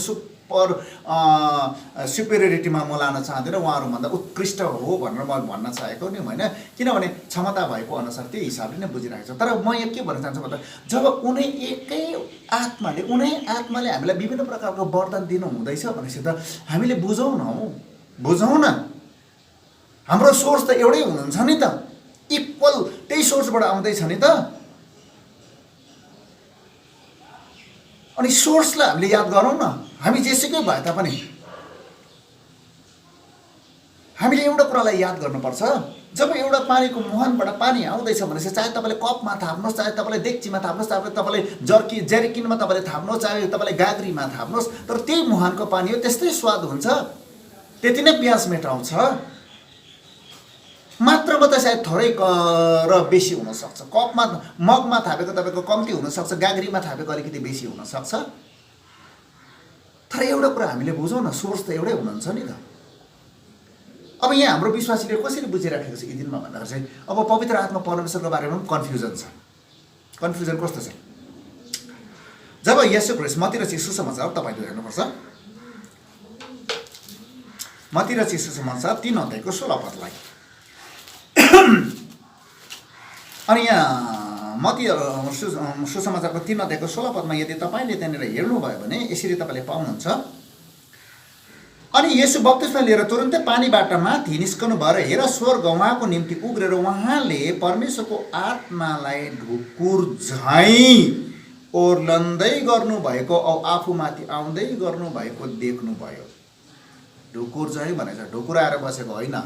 सुपेरियरिटीमा म लान चाहँदिनँ, उहाँहरूभन्दा उत्कृष्ट हो भनेर म भन्न चाहेको नि होइन, किनभने क्षमता भएको अनुसार त्यही हिसाबले नै बुझिरहेको छ। तर म यहाँ के भन्न चाहन्छु भन्दा जब उनै आत्माले हामीलाई विभिन्न प्रकारको वरदान दिनु हुँदैछ भनेपछि त हामीले बुझौँ न। हाम्रो सोर्स त एउटै हुनुहुन्छ नि त, इक्वल त्यही सोर्सबाट आउँदैछ नि त। अनि सोर्सलाई हामीले याद गरौँ न। हामी जेसुकै भए तापनि हामीले एउटा कुरालाई याद गर्नुपर्छ, जब एउटा पानीको मुहानबाट पानी आउँदैछ भनेपछि चाहे तपाईँले कपमा थाप्नुहोस्, चाहे तपाईँले डेक्चीमा थाप्नुहोस्, चाहे तपाईँले जेरिकिनमा तपाईँले थाप्नुहोस्, चाहे तपाईँले गाग्रीमा थाप्नुहोस्, तर त्यही मुहानको पानी हो, त्यस्तै स्वाद हुन्छ, त्यति नै प्यास मेटाउँछ। मात्रामा त सायद थोरै र बेसी हुनसक्छ, मगमा थापेको तपाईँको कम्ती हुनसक्छ, गाग्रीमा थापेको अलिकति बेसी हुनसक्छ। तर एउटा कुरा हामीले बुझौँ न, सोर्स त एउटै हुनुहुन्छ नि त। अब यहाँ हाम्रो विश्वासीले कसरी बुझिराखेको छ यी दिनमा भन्दाखेरि चाहिँ अब पवित्र आत्मा परमेश्वरको बारेमा पनि कन्फ्युजन छ। कन्फ्युजन कस्तो छ, जब येशू ख्रीष्ट मत्ती रचित सुसमाचार तपाईँले हेर्नुपर्छ, मत्ती रचित सुसमाचार 3 अध्यायको 16 पदलाई। अनि यहाँ मत्ती सुसमाचारको 3 अध्यायको 16 पदमा यदि तपाईँले त्यहाँनिर हेर्नुभयो भने यसरी तपाईँले पाउनुहुन्छ, अनि येशू बप्तिस्मा लिएर तुरुन्तै पानीबाट माथि निस्कनु भएर हेर स्वर्ग उहाँको निम्ति उग्रेर उहाँले परमेश्वरको आत्मालाई ढुकुर झैँ ओर्लन्दै गर्नुभएको औ आफूमाथि आउँदै गर्नुभएको देख्नुभयो। ढुकुर झैँ भनेको ढुकुर आएर बसेको होइन,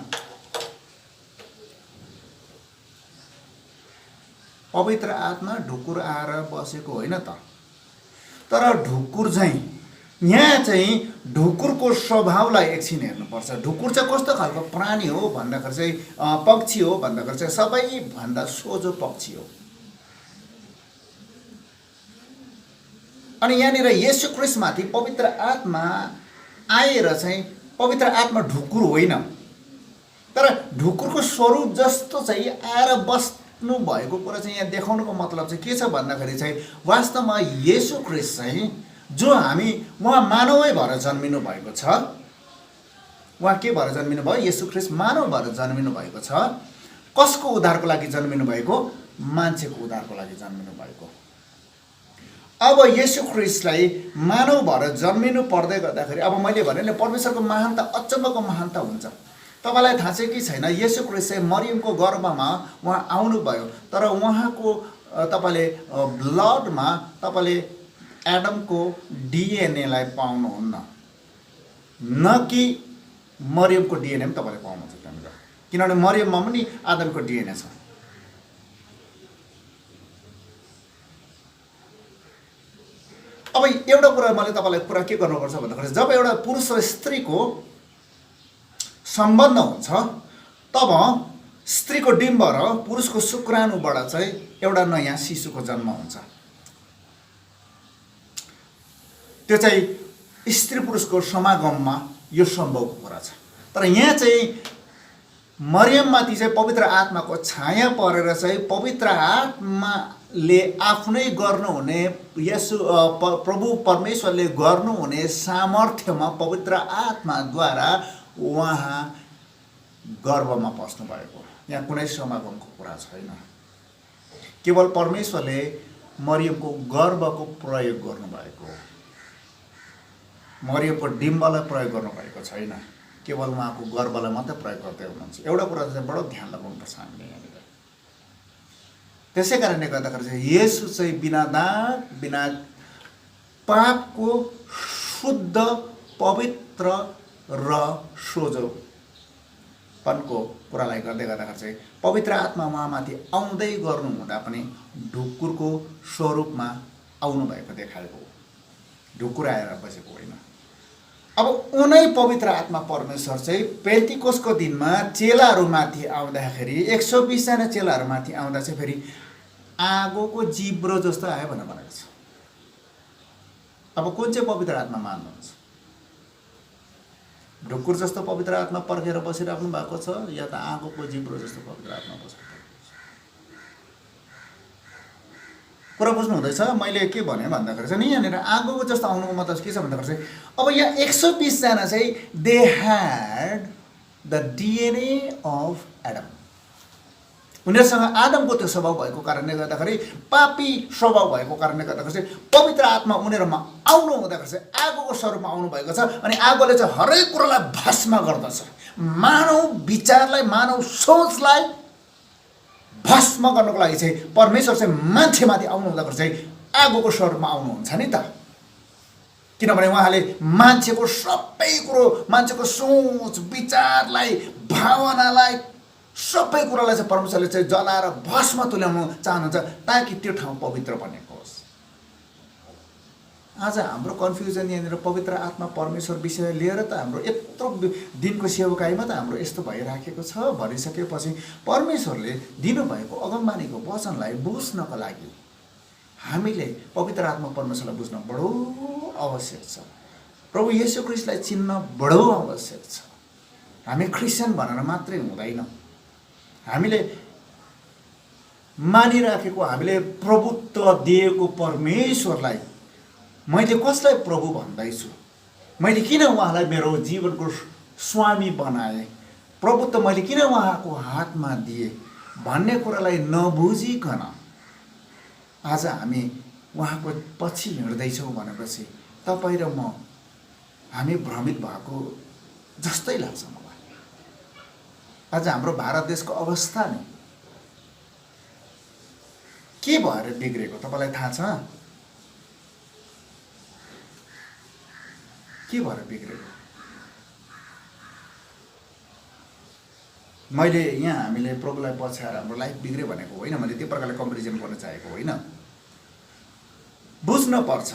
पवित्र आत्मा ढुकुर आएर बसेको होइन त। तर ढुकुर झैँ यहाँ चाहिँ ढुकुरको स्वभावलाई एकछिन हेर्नुपर्छ। ढुकुर चाहिँ कस्तो खालको प्राणी हो भन्दाखेरि चाहिँ पक्षी हो भन्दाखेरि चाहिँ सबैभन्दा सोझो पक्षी हो। अनि यहाँनिर येशू ख्रीष्टमाथि पवित्र आत्मा आएर चाहिँ पवित्र आत्मा ढुकुर होइन, तर ढुकुरको स्वरूप जस्तो चाहिँ आएर बस्नु भएको कुरा चाहिँ यहाँ देखाउनुको मतलब चाहिँ के छ भन्दाखेरि चाहिँ वास्तवमा येशू ख्रीष्ट चाहिँ जो उहाँ मानवै भएर जन्मिनु भएको छ। उहाँ के भएर जन्मिनु भयो? येशू ख्रीष्ट मानव भएर जन्मिनु भएको छ। कसको उद्धारको लागि जन्मिनु भएको? मान्छेको उद्धारको लागि जन्मिनु भएको। अब येशू ख्रीष्टलाई मानव भएर जन्मिनु पर्दै गर्दाखेरि अब मैले भने नि परमेश्वरको महानता अचम्मको महानता हुन्छ। तपाईलाई थाहा छ कि छैन, येशू ख्रीष्ट चाहिँ मरियमको गर्भमा उहाँ आउनुभयो, तर उहाँको तपाईँले ब्लडमा तपाईँले एडमको डिएनएलाई पाउनुहुन्न, न कि मरियमको डिएनए पनि तपाईँले पाउनुहुन्छ त्यहाँनिर, किनभने मरियममा पनि आदमको डिएनए छ। अब एउटा कुरा मैले तपाईँलाई कुरा के गर्नुपर्छ भन्दाखेरि जब एउटा पुरुष र स्त्रीको सम्बन्ध हुन्छ तब स्त्रीको डिम्ब र पुरुषको शुक्राणुबाट चाहिँ एउटा नयाँ शिशुको जन्म हुन्छ। त्यो चाहिँ स्त्री पुरुषको समागममा यो सम्भवको कुरा छ। तर यहाँ चाहिँ मरियममाथि चाहिँ पवित्र आत्माको छाया परेर चाहिँ पवित्र आत्माले आफ्नै गर्नुहुने यसो प्रभु परमेश्वरले गर्नुहुने सामर्थ्यमा पवित्र आत्माद्वारा उहाँ गर्भमा पस्नु भएको। यहाँ कुनै समागमको कुरा छैन, केवल परमेश्वरले मरियमको गर्भको प्रयोग गर्नुभएको, मरियमको डिम्बलाई प्रयोग गर्नुभएको छैन, केवल उहाँको गर्भलाई मात्रै प्रयोग गर्दै हुनुहुन्छ। एउटा कुरा चाहिँ बडो ध्यान लगाउनुपर्छ हामीले यहाँनिर। त्यसै कारणले गर्दाखेरि चाहिँ येशू चाहिँ बिना दाग बिना पापको शुद्ध पवित्र र सोझोपनको कुरालाई गर्दै गर्दाखेरि चाहिँ पवित्र आत्मा उहाँमाथि आउँदै गर्नुहुँदा पनि ढुकुरको स्वरूपमा आउनुभएको देखाएको हो, ढुकुर आएर बसेको होइन। अब उनै पवित्र आत्मा परमेश्वर चाहिँ पेन्टिकोसको दिनमा चेलाहरूमाथि आउँदाखेरि 120 जना चेलाहरूमाथि आउँदा चाहिँ फेरि आगोको जिब्रो जस्तो आयो भनेर भनेको छ। अब कुन चाहिँ पवित्र आत्मा मान्नुहुन्छ? ढुकुर जस्तो पवित्र आत्मा पर्खेर बसिराख्नु भएको छ या त आगोको जिब्रो जस्तो पवित्र आत्मा बसिराख्नु? कुरा बुझ्नु हुँदैछ? मैले के भने भन्दाखेरि चाहिँ नि यहाँनिर आगोको जस्तो आउनुको मतलब के छ भन्दाखेरि चाहिँ अब यहाँ 120 जना चाहिँ they had the DNA of Adam. उनीहरूसँग आदमको त्यो स्वभाव भएको कारणले गर्दाखेरि, पापी स्वभाव भएको कारणले गर्दाखेरि चाहिँ पवित्र आत्मा उनीहरूमा आउनु हुँदाखेरि चाहिँ आगोको स्वरूपमा आउनु भएको छ। अनि आगोले चाहिँ हरेक कुरालाई भस्म गर्दछ, मानव विचारलाई, मानव सोचलाई भस्म गर्नको लागि चाहिँ परमेश्वर चाहिँ मान्छेमाथि आउनु हुँदाखेरि चाहिँ आगोको स्वरूपमा आउनुहुन्छ नि त। किनभने उहाँले मान्छेको सबै कुरो, मान्छेको सोच विचारलाई, भावनालाई, सबै कुरालाई चाहिँ परमेश्वरले चाहिँ जलाएर भस्म तुल्याउनु चाहनुहुन्छ ताकि त्यो ठाउँ पवित्र बनेको होस्। आज हाम्रो कन्फ्युजन यहाँनिर पवित्र आत्मा परमेश्वर विषय लिएर त हाम्रो यत्रो दिनको सेवकाईमा त हाम्रो यस्तो भइराखेको छ। भनिसकेपछि परमेश्वरले दिनुभएको अगमबानीको वचनलाई बुझ्नको लागि हामीले पवित्र आत्मा परमेश्वरलाई बुझ्न बडो आवश्यक छ। प्रभु येशू ख्रीष्टलाई चिन्न बडो आवश्यक छ। हामी क्रिस्चियन भनेर मात्रै हुँदैन, हामीले मानिराखेको, हामीले प्रभुत्व दिएको परमेश्वरलाई मैले कसलाई प्रभु भन्दैछु, मैले किन उहाँलाई मेरो जीवनको स्वामी बनाएँ, प्रभुत्व मैले किन उहाँको हातमा दिएँ भन्ने कुरालाई नबुझिकन आज हामी उहाँको पछि हिँड्दैछौँ भनेपछि तपाईँ र म हामी भ्रमित भएको जस्तै लाग्छ मलाई। आज हाम्रो भारत देशको अवस्था नै के भएर बिग्रेको तपाईँलाई थाहा छ? के भएर बिग्रेको? मैले यहाँ हामीले प्रभुलाई पछ्याएर हाम्रो लाइफ बिग्रियो भनेको होइन, मैले त्यो प्रकारले कम्पेरिजन गर्न चाहेको होइन। बुझ्न पर्छ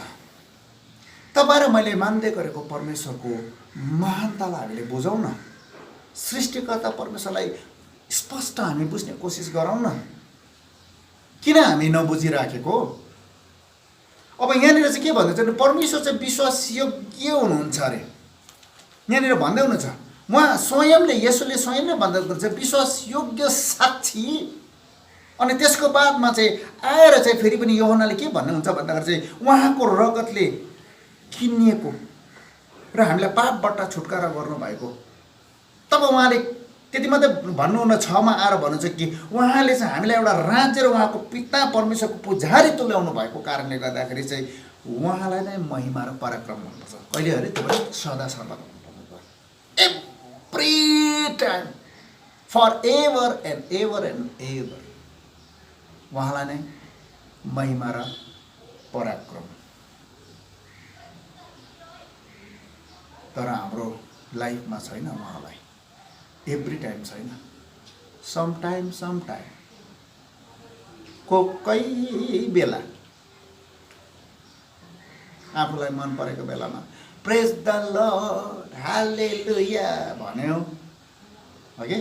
तपाईँ र मैले मान्दै गरेको परमेश्वरको महानतालाई हामीले बुझौँ न। सृष्टिकर्ता परमेश्वरलाई स्पष्ट हामी बुझ्ने कोसिस गरौँ न। किन हामी नबुझिराखेको? अब यहाँनिर चाहिँ के भन्दैछ, परमेश्वर चाहिँ विश्वासयोग्य हुनुहुन्छ अरे। यहाँनिर भन्दै हुनुहुन्छ उहाँ स्वयंले, येशूले स्वयंले भन्दै हुनुहुन्छ विश्वासयोग्य साक्षी। अनि त्यसको बादमा चाहिँ आएर चाहिँ फेरि पनि योहन्नाले के भन्नुहुन्छ भन्दाखेरि चाहिँ उहाँको रगतले किनिएको र हामीलाई पापबाट छुटकारा गर्नुभएको। तब उहाँले त्यति मात्रै भन्नुहुन्न, 6मा आएर भन्नुहुन्छ कि उहाँले चाहिँ हामीलाई एउटा राज्य र उहाँको पिता परमेश्वरको पुजारी तुल्याउनु भएको कारणले गर्दाखेरि चाहिँ उहाँलाई नै महिमा र पराक्रम हुनुपर्छ। कहिले अरे त्यो पनि सदा सर्वदा every time, for ever and ever and ever उहाँलाई नै महिमा र पराक्रम। तर हाम्रो लाइफमा छैन उहाँलाई, एभ्री टाइम छैन, सम टाइम कोही बेला आफूलाई मन परेको बेलामा प्रेज द लर्ड हालेलुया भन्यो हो कि,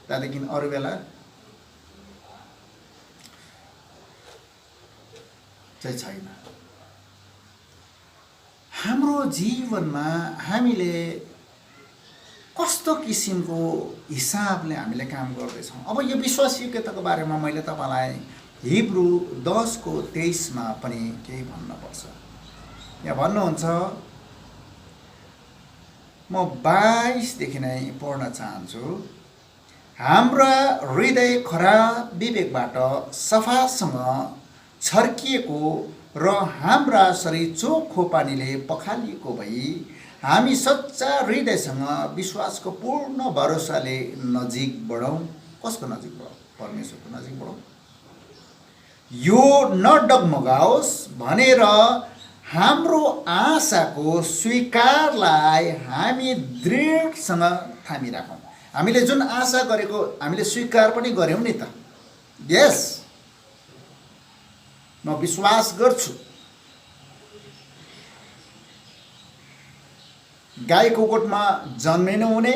त्यहाँदेखि अरू बेला चाहिँ छैन। हाम्रो जीवनमा हामीले कस्तो किसिमको हिसाबले हामीले काम गर्दैछौँ? अब यो विश्वासयोग्यताको बारेमा मैले तपाईँलाई हिब्रू 10:23 पनि केही भन्नुपर्छ। यहाँ भन्नुहुन्छ, म 22 देखि नै पढ्न चाहन्छु। हाम्रा हृदय खराब विवेकबाट सफासँग छर्किएको र हाम्रा शरीर चोखो पानीले पखालिएको भई हामी सच्चा हृदयसँग विश्वासको पूर्ण भरोसाले नजिक बढौँ। कसको नजिक बढौँ? परमेश्वरको नजिक बढौँ। यो नडगमगाओस् भनेर हाम्रो आशाको स्वीकारलाई हामी दृढसँग थामिराखौँ। हामीले जुन आशा गरेको हामीले स्वीकार पनि गऱ्यौँ नि त। यस, म विश्वास गर्छु गाईको गोठमा जन्मिनु हुने,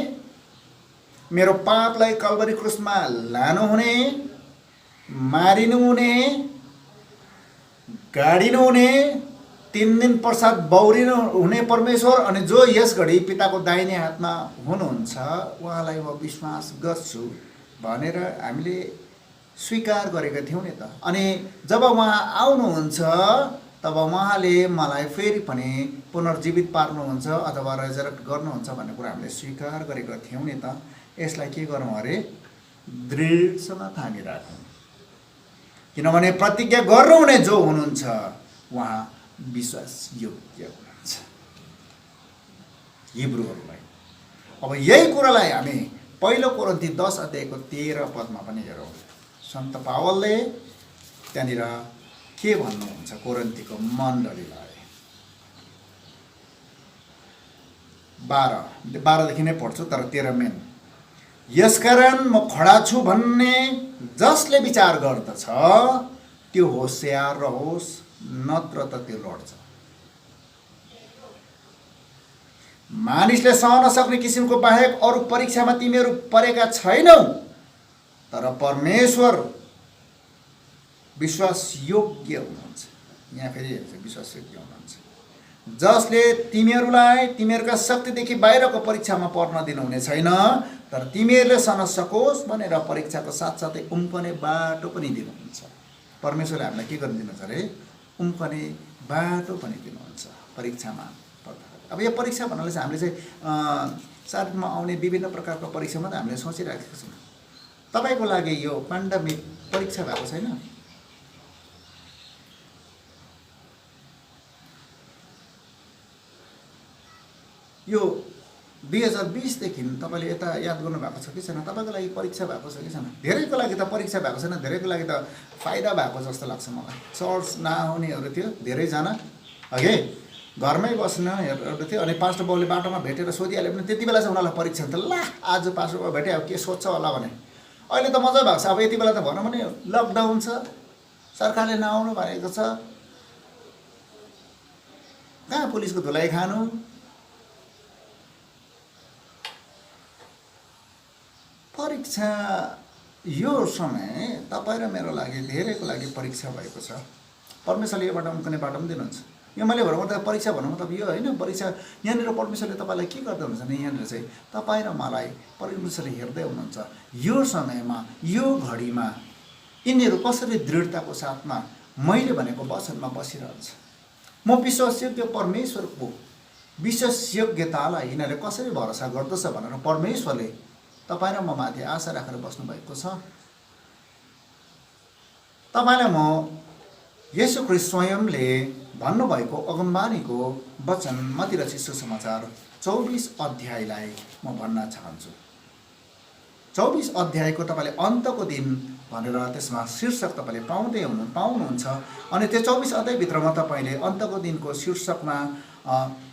मेरो पापलाई कल्वरी क्रुसमा लानु हुने, मारिनु हुने, गाडिनु हुने 3 दिन पश्चात बौरिनु हुने परमेश्वर अनि जो यस घडी पिताको दाहिने हातमा हुनुहुन्छ उहाँलाई म विश्वास गर्छु भनेर हामीले स्वीकार गरेका थियौँ नि त। अनि जब उहाँ आउनुहुन्छ तब उहाँले मलाई फेरि पनि पुनर्जीवित पार्नुहुन्छ अथवा रेजरेक्ट गर्नुहुन्छ भन्ने कुरा हामीले स्वीकार गरेका थियौँ नि त। यसलाई के गरौँ अरे? दृढसँग थामिराखौँ, किनभने प्रतिज्ञा गर्नुहुने जो हुनुहुन्छ उहाँ विश्वासयोग्य हुनुहुन्छ हिब्रूहरूलाई। अब यही कुरालाई हामी पहिलो कोरिन्थी 10 अध्यायको 13 पदमा पनि हेरौँ। सन्त पावलले त्यहाँनिर के भन्नुहुन्छ कोरिन्थीको मण्डलीलाई। 12 देखि नै पढ्छु तर 13 मेन। यसकारण म खडा छु भन्ने जसले विचार गर्दछ त्यो होशियार रहोस्, नत्र त त्यो लड्छ। मानिसले सहन सक्ने किसिमको बाहेक अरू परीक्षामा तिमीहरू परेका छैनौ, तर परमेश्वर विश्वासयोग्य हुनुहुन्छ। यहाँ फेरि हेर्छ विश्वासयोग्य हुनुहुन्छ, जसले तिमीहरूलाई तिमीहरूका शक्तिदेखि बाहिरको परीक्षामा पर्न दिनुहुने छैन, तर तिमीहरूले सहन सकोस् भनेर परीक्षाको साथसाथै उम्कने बाटो पनि दिनुहुन्छ। परमेश्वरले हामीलाई के गर्न दिनुहुन्छ अरे? उम्कने बाटो पनि दिनुहुन्छ परीक्षामा पर्दा। अब यो परीक्षा भन्नाले चाहिँ हामीले चाहिँ शरीरमा आउने विभिन्न प्रकारको परीक्षामा त हामीले सोचिराखेका छौँ। तपाईँको लागि यो पेन्डेमिक परीक्षा भएको छैन? यो 2020 देखि तपाईँले यता याद गर्नुभएको छ कि छैन? तपाईँको लागि परीक्षा भएको छ कि छैन? धेरैको लागि त परीक्षा भएको छैन, धेरैको लागि त फाइदा भएको जस्तो लाग्छ मलाई। चर्च नआउनेहरू थियो धेरैजना, अघि घरमै बस्न हेर्दै थियो। अनि पास्टर बाउले बाटोमा भेटेर सोधिहाल्यो भने त्यति बेला चाहिँ उनीहरूलाई परीक्षा त ल आज पास्टर बाउ भेटे अब के सोध्छ होला भने। अहिले त मजा भएको छ। अब यति बेला त भनौँ भने लकडाउन छ, सरकारले नआउनु भनेको छ, कहाँ पुलिसको धुलाइ खानु। परीक्षा यो समय तपाईँ र मेरो लागि धेरैको लागि परीक्षा भएको छ। परमेश्वरले योबाट उम्कने बाटो पनि दिनुहुन्छ। यो मैले भनौँ त परीक्षा भनौँ मतलब यो होइन। परीक्षा यहाँनिर परमेश्वरले तपाईँलाई के गर्दै हुनुहुन्छ भने यहाँनिर चाहिँ तपाईँ र मलाई परमेश्वरले हेर्दै हुनुहुन्छ। यो समयमा यो घडीमा यिनीहरू कसरी दृढताको साथमा मैले भनेको वचनमा बसिरहन्छ। म विश्वासयोग्य परमेश्वरको विश्वासयोग्यतालाई यिनीहरूले कसरी भरोसा गर्दछ भनेर परमेश्वरले तपाईँ र म माथि आशा राखेर बस्नुभएको छ। तपाईँलाई म येशू ख्रीष्ट स्वयंले भन्नुभएको अगमबानीको वचन मत्तीरचित सुसमाचार 24 अध्यायलाई म भन्न चाहन्छु। 24 अध्यायको तपाईँले अन्तको दिन भनेर त्यसमा शीर्षक तपाईँले पाउनुहुन्छ। अनि त्यो 24 अध्यायभित्रमा तपाईँले अन्तको दिनको शीर्षकमा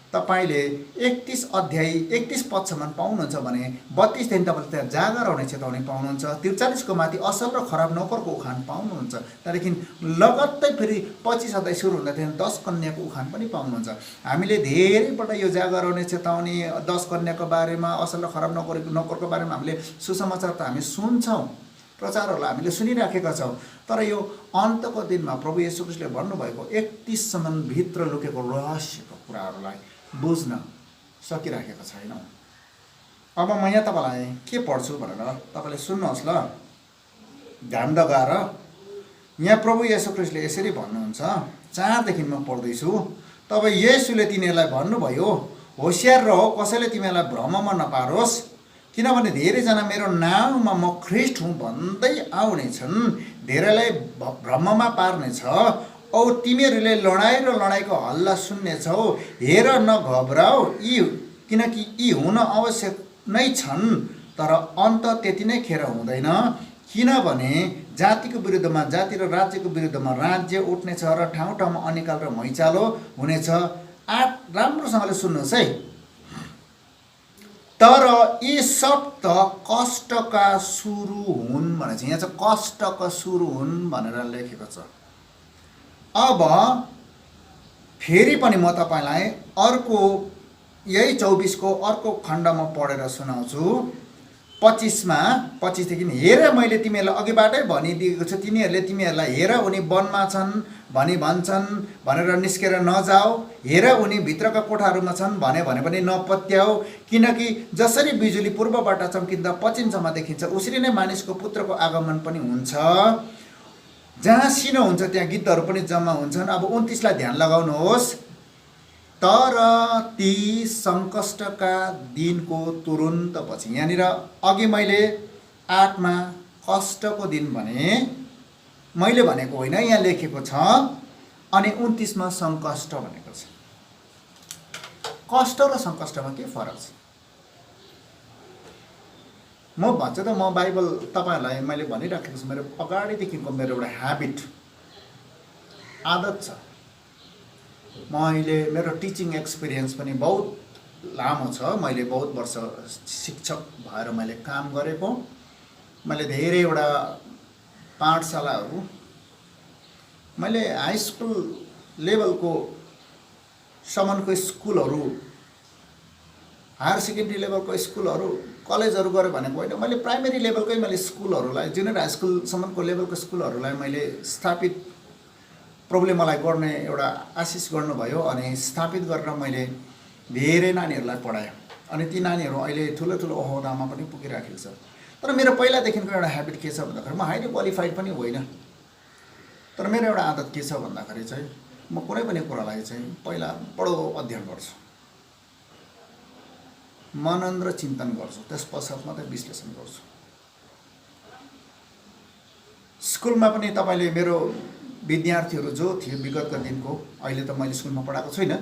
तपाईँले 31 अध्याय 31 पदसम्म पाउनुहुन्छ भने 32 दिन तपाईँले त्यहाँ जागर रहने चेतावनी पाउनुहुन्छ। 43 को माथि असल र खराब नोकरको उखान पाउनुहुन्छ। त्यहाँदेखि लगत्तै फेरि 25 अध्याय सुरु हुँदा त्यहाँ 10 कन्याको उखान पनि पाउनुहुन्छ। हामीले धेरैपल्ट यो जागर रहने चेतावनी 10 कन्याको बारेमा असल र खराब नोकरको बारेमा हामीले सुसमाचार त हामी सुन्छौँ, प्रचारहरूलाई हामीले सुनिराखेका छौँ। तर यो अन्तको दिनमा प्रभु येशू ख्रीष्टले भन्नुभएको 31 सम्म भित्र लुकेको रहस्यको कुराहरूलाई बुझ्न सकिराखेका छैनौँ। अब म यहाँ तपाईँलाई के पढ्छु भनेर तपाईँले सुन्नुहोस् ल, ध्यान लगाएर। यहाँ प्रभु येशू ख्रीष्टले यसरी भन्नुहुन्छ, 4 देखि म पढ्दैछु। तब येशूले तिनीहरूलाई भन्नुभयो, होशियार रह, कसैले तिमीहरूलाई भ्रममा नपारोस्, किनभने धेरैजना मेरो नाउँमा म ख्रीष्ट हुँ भन्दै आउनेछन्, धेरैलाई भ्रममा पार्नेछ। औ तिमीहरूले लडाइँ र लडाइँको हल्ला सुन्नेछौ, हेर नघबराऊ, किनकि यी हुन आवश्यक नै छन्, तर अन्त त्यति नै खेर हुँदैन। किनभने जातिको विरुद्धमा जाति र राज्यको विरुद्धमा राज्य उठ्नेछ र ठाउँ ठाउँमा अनिकाल र मैचालो हुनेछ। 8 राम्रोसँगले सुन्नुहोस् है। तर यी सब त कष्टका सुरु हुन् भनेर चाहिँ यहाँ चाहिँ कष्टका सुरु हुन् भनेर लेखेको छ। अब फेरि पनि म तपाईँलाई अर्को यही 24 को अर्को खण्डमा पढेर सुनाउँछु। 25 देखि हेर मैले तिमीहरूलाई अघिबाटै भनिदिएको छु, तिनीहरूले तिमीहरूलाई हेर उनी वनमा छन् भनी भन्छन् भनेर निस्केर नजाऊ, हेर उनी भित्रका कोठाहरूमा छन् भने पनि नपत्याऊ, किनकि जसरी बिजुली पूर्वबाट चम्किँदा पश्चिमसम्म देखिन्छ उसरी नै मानिसको पुत्रको आगमन पनि हुन्छ। जहाँ सिनो हुन्छ त्यहाँ गिद्धहरू पनि जम्मा हुन्छन्। अब 29 लाई ध्यान लगाउनुहोस्। तर ती सङ्कष्टका दिनको तुरुन्त पछि, यहाँनिर अघि मैले 8 मा कष्टको दिन भने, मैले भनेको होइन, यहाँ लेखेको छ, अनि 29 मा सङ्कष्ट भनेको छ। कष्ट र सङ्कष्टमा के फरक छ? म भन्छु त, म बाइबल तपाईँहरूलाई मैले भनिराखेको छु, मेरो अगाडिदेखिको मेरो एउटा ह्याबिट, आदत छ। मैले मेरो टिचिङ एक्सपिरियन्स पनि बहुत लामो छ। मैले बहुत वर्ष शिक्षक भएर मैले काम गरेको। मैले धेरैवटा पाठशालाहरू, मैले हाई स्कुल लेभलको सम्मको स्कुलहरू, हायर सेकेन्ड्री लेभलको स्कुलहरू, कलेजहरू गरेँ भनेको होइन। मैले प्राइमेरी लेभलकै मैले स्कुलहरूलाई, जुनियर हाई स्कुलसम्मको लेभलको स्कुलहरूलाई मैले स्थापित, प्रभुले मलाई गर्ने एउटा आशिष गर्नुभयो, अनि स्थापित गरेर मैले धेरै नानीहरूलाई पढाएँ। अनि ती नानीहरू अहिले ठुलो ठुलो ओहदामा पनि पुगिराखेको छ। तर मेरो पहिलादेखिको एउटा ह्याबिट के छ भन्दाखेरि, म हाइली क्वालिफाइड पनि होइन, तर मेरो एउटा आदत के छ भन्दाखेरि चाहिँ, म कुनै पनि कुरालाई चाहिँ पहिला बडो अध्ययन गर्छु, मनन र चिन्तन गर्छु, त्यस पश्चात मात्रै विश्लेषण गर्छु। स्कुलमा पनि तपाईँले मेरो विद्यार्थीहरू जो थियो विगतका दिनको, अहिले त मैले स्कुलमा पढाएको छुइनँ,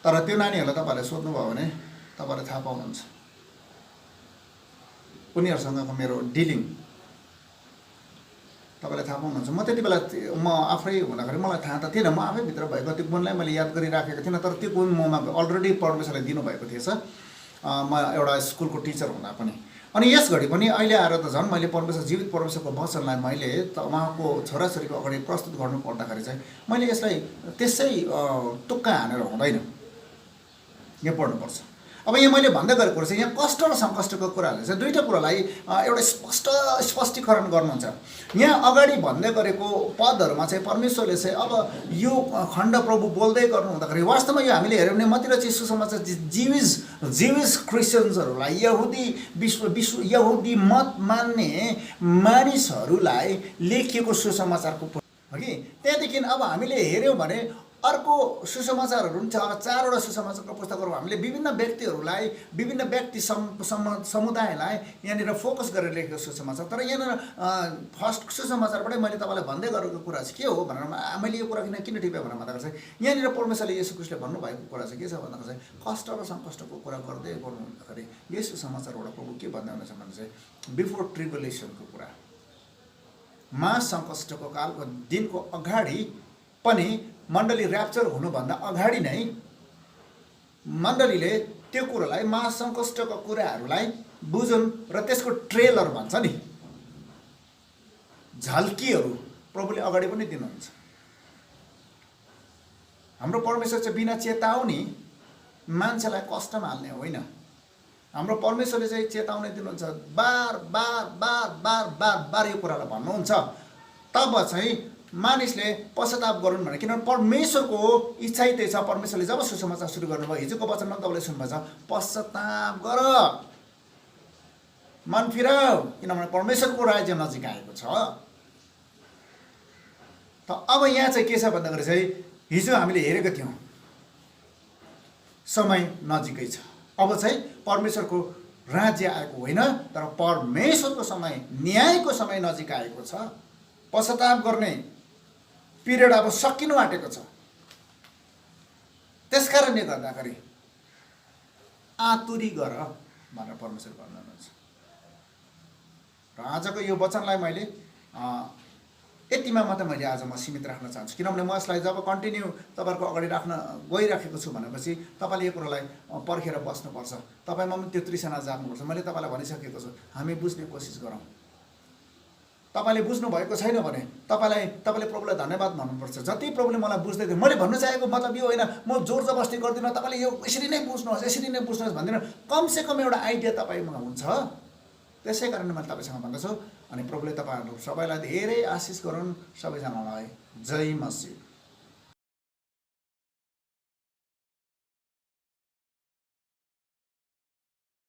तर त्यो नानीहरूलाई तपाईँहरूले सोध्नुभयो भने तपाईँले थाहा पाउनुहुन्छ उनीहरूसँगको मेरो डिलिङ, तपाईँले थाहा पाउनुहुन्छ। म त्यति बेला म आफै हुँदाखेरि मलाई थाहा त थिएन, म आफै भित्र भएको त्यो गुणलाई मैले याद गरिराखेको थिइनँ, तर त्यो गुण ममा अलरेडी परमेश्वरले दिनुभएको थिएछ, म एउटा स्कुलको टिचर हुँदा पनि। अनि यस घडी पनि अहिले आएर त झन् मैले परमेश्वर, जीवित परमेश्वरको वचनलाई मैले उहाँको छोराछोरीको अगाडि प्रस्तुत गर्नु पर्दाखेरि चाहिँ मैले यसलाई त्यसै टुक्का हानेर हुँदैन, यहाँ पढ्नुपर्छ। अब यहाँ मैले भन्दै गरेको कुरा चाहिँ, यहाँ कष्ट र सङ्कष्टको कुराहरूले चाहिँ दुईवटा कुरालाई एउटा स्पष्टीकरण गर्नुहुन्छ। यहाँ अगाडि भन्दै गरेको पदहरूमा चाहिँ परमेश्वरले चाहिँ अब यो खण्ड प्रभु बोल्दै गर्नु हुँदाखेरि, वास्तवमा यो हामीले हेऱ्यौँ भने मतिर चाहिँ सुसमाचार जिविस क्रिस्चियन्सहरूलाई, यहुदी मत मान्ने मानिसहरूलाई लेखिएको सुसमाचारको हो कि। त्यहाँदेखि अब हामीले हेऱ्यौँ भने अर्को सुसमाचारहरू पनि छ। अब 4वटा सुसमाचारको पुस्तकहरू हामीले विभिन्न व्यक्तिहरूलाई, विभिन्न व्यक्ति समुदायलाई यहाँनिर फोकस गरेर लेखेको सुसमाचार। तर यहाँनिर फर्स्ट सुसमाचारबाटै मैले तपाईँलाई भन्दै गरेको कुरा चाहिँ के हो भनेर मैले यो कुरा किन टिपेँ भनेर भन्दाखेरि चाहिँ, यहाँनिर परमेश्वरले येशू ख्रीष्टले भन्नुभएको कुरा चाहिँ के छ भन्दाखेरि चाहिँ, कष्ट र सङ्कष्टको कुरा गर्दै गर्नु हुँदाखेरि यस सुसमाचारबाट प्रभु के भन्दै हुनुहुन्छ भने चाहिँ, बिफोर ट्रिबुलेसनको कुरा, महासङ्कष्टको कालको दिनको अगाडि पनि, मण्डली ऱ्याप्चर हुनुभन्दा अगाडि नै मण्डलीले त्यो कुरालाई, महासङ्कष्टको कुराहरूलाई बुझुन् र त्यसको ट्रेलर भन्छ नि, झल्कीहरू प्रभुले अगाडि पनि दिनुहुन्छ। हाम्रो परमेश्वर चाहिँ बिना चेतावनी मान्छेलाई कष्टमा हाल्ने होइन। हाम्रो परमेश्वरले चाहिँ चेतावनी दिनुहुन्छ, बार बार बार बार बार बार यो कुरालाई भन्नुहुन्छ, तब चाहिँ मानिसले पश्चाताप गरून् भने। किनभने परमेश्वरको इच्छा त्यही छ। परमेश्वरले जब सुसमाचार सुरु गर्नुभयो, हिजोको वचनमा तपाईँले सुन्नुभएको छ, पश्चाताप गर, मन फिराऊ, किनभने परमेश्वरको राज्य नजिक आएको छ। त अब यहाँ चाहिँ के छ भन्दाखेरि चाहिँ, हिजो हामीले हेरेको थियौँ समय नजिकै छ। अब चाहिँ परमेश्वरको राज्य आएको होइन, तर परमेश्वरको समय, न्यायको समय नजिक आएको छ। पश्चाताप गर्ने पिरियड अब सकिनु आँटेको छ। त्यस कारणले गर्दाखेरि आतुरी गर भनेर परमेश्वर भन्नुहुन्छ। र आजको यो वचनलाई मैले यतिमा मात्रै मैले आज म सीमित राख्न चाहन्छु, किनभने म यसलाई जब कन्टिन्यू तपाईँहरूको अगाडि राख्न गइराखेको छु भनेपछि तपाईँले यो कुरालाई पर्खेर बस्नुपर्छ। तपाईँमा पनि त्यो तृष्णा जाग्नुपर्छ। मैले तपाईँलाई भनिसकेको छु, हामी बुझ्ने कोसिस गरौँ। तपाईँले बुझ्नु भएको छैन भने तपाईँले प्रभुलाई धन्यवाद भन्नुपर्छ। जति प्रभुले मलाई बुझ्दै थियो, मैले भन्नु चाहेको मतलब यो होइन म जोर जबरजस्ती गर्दिनँ, तपाईँले यो यसरी नै बुझ्नुहोस्, यसरी नै बुझ्नुहोस् भन्दिनँ। कमसेकम एउटा आइडिया तपाईँमा हुन्छ। त्यसै कारणले मैले तपाईँसँग भन्दछु। अनि प्रभुले तपाईँहरू सबैलाई धेरै आशिष गरून्। सबैजनालाई जय मसीह।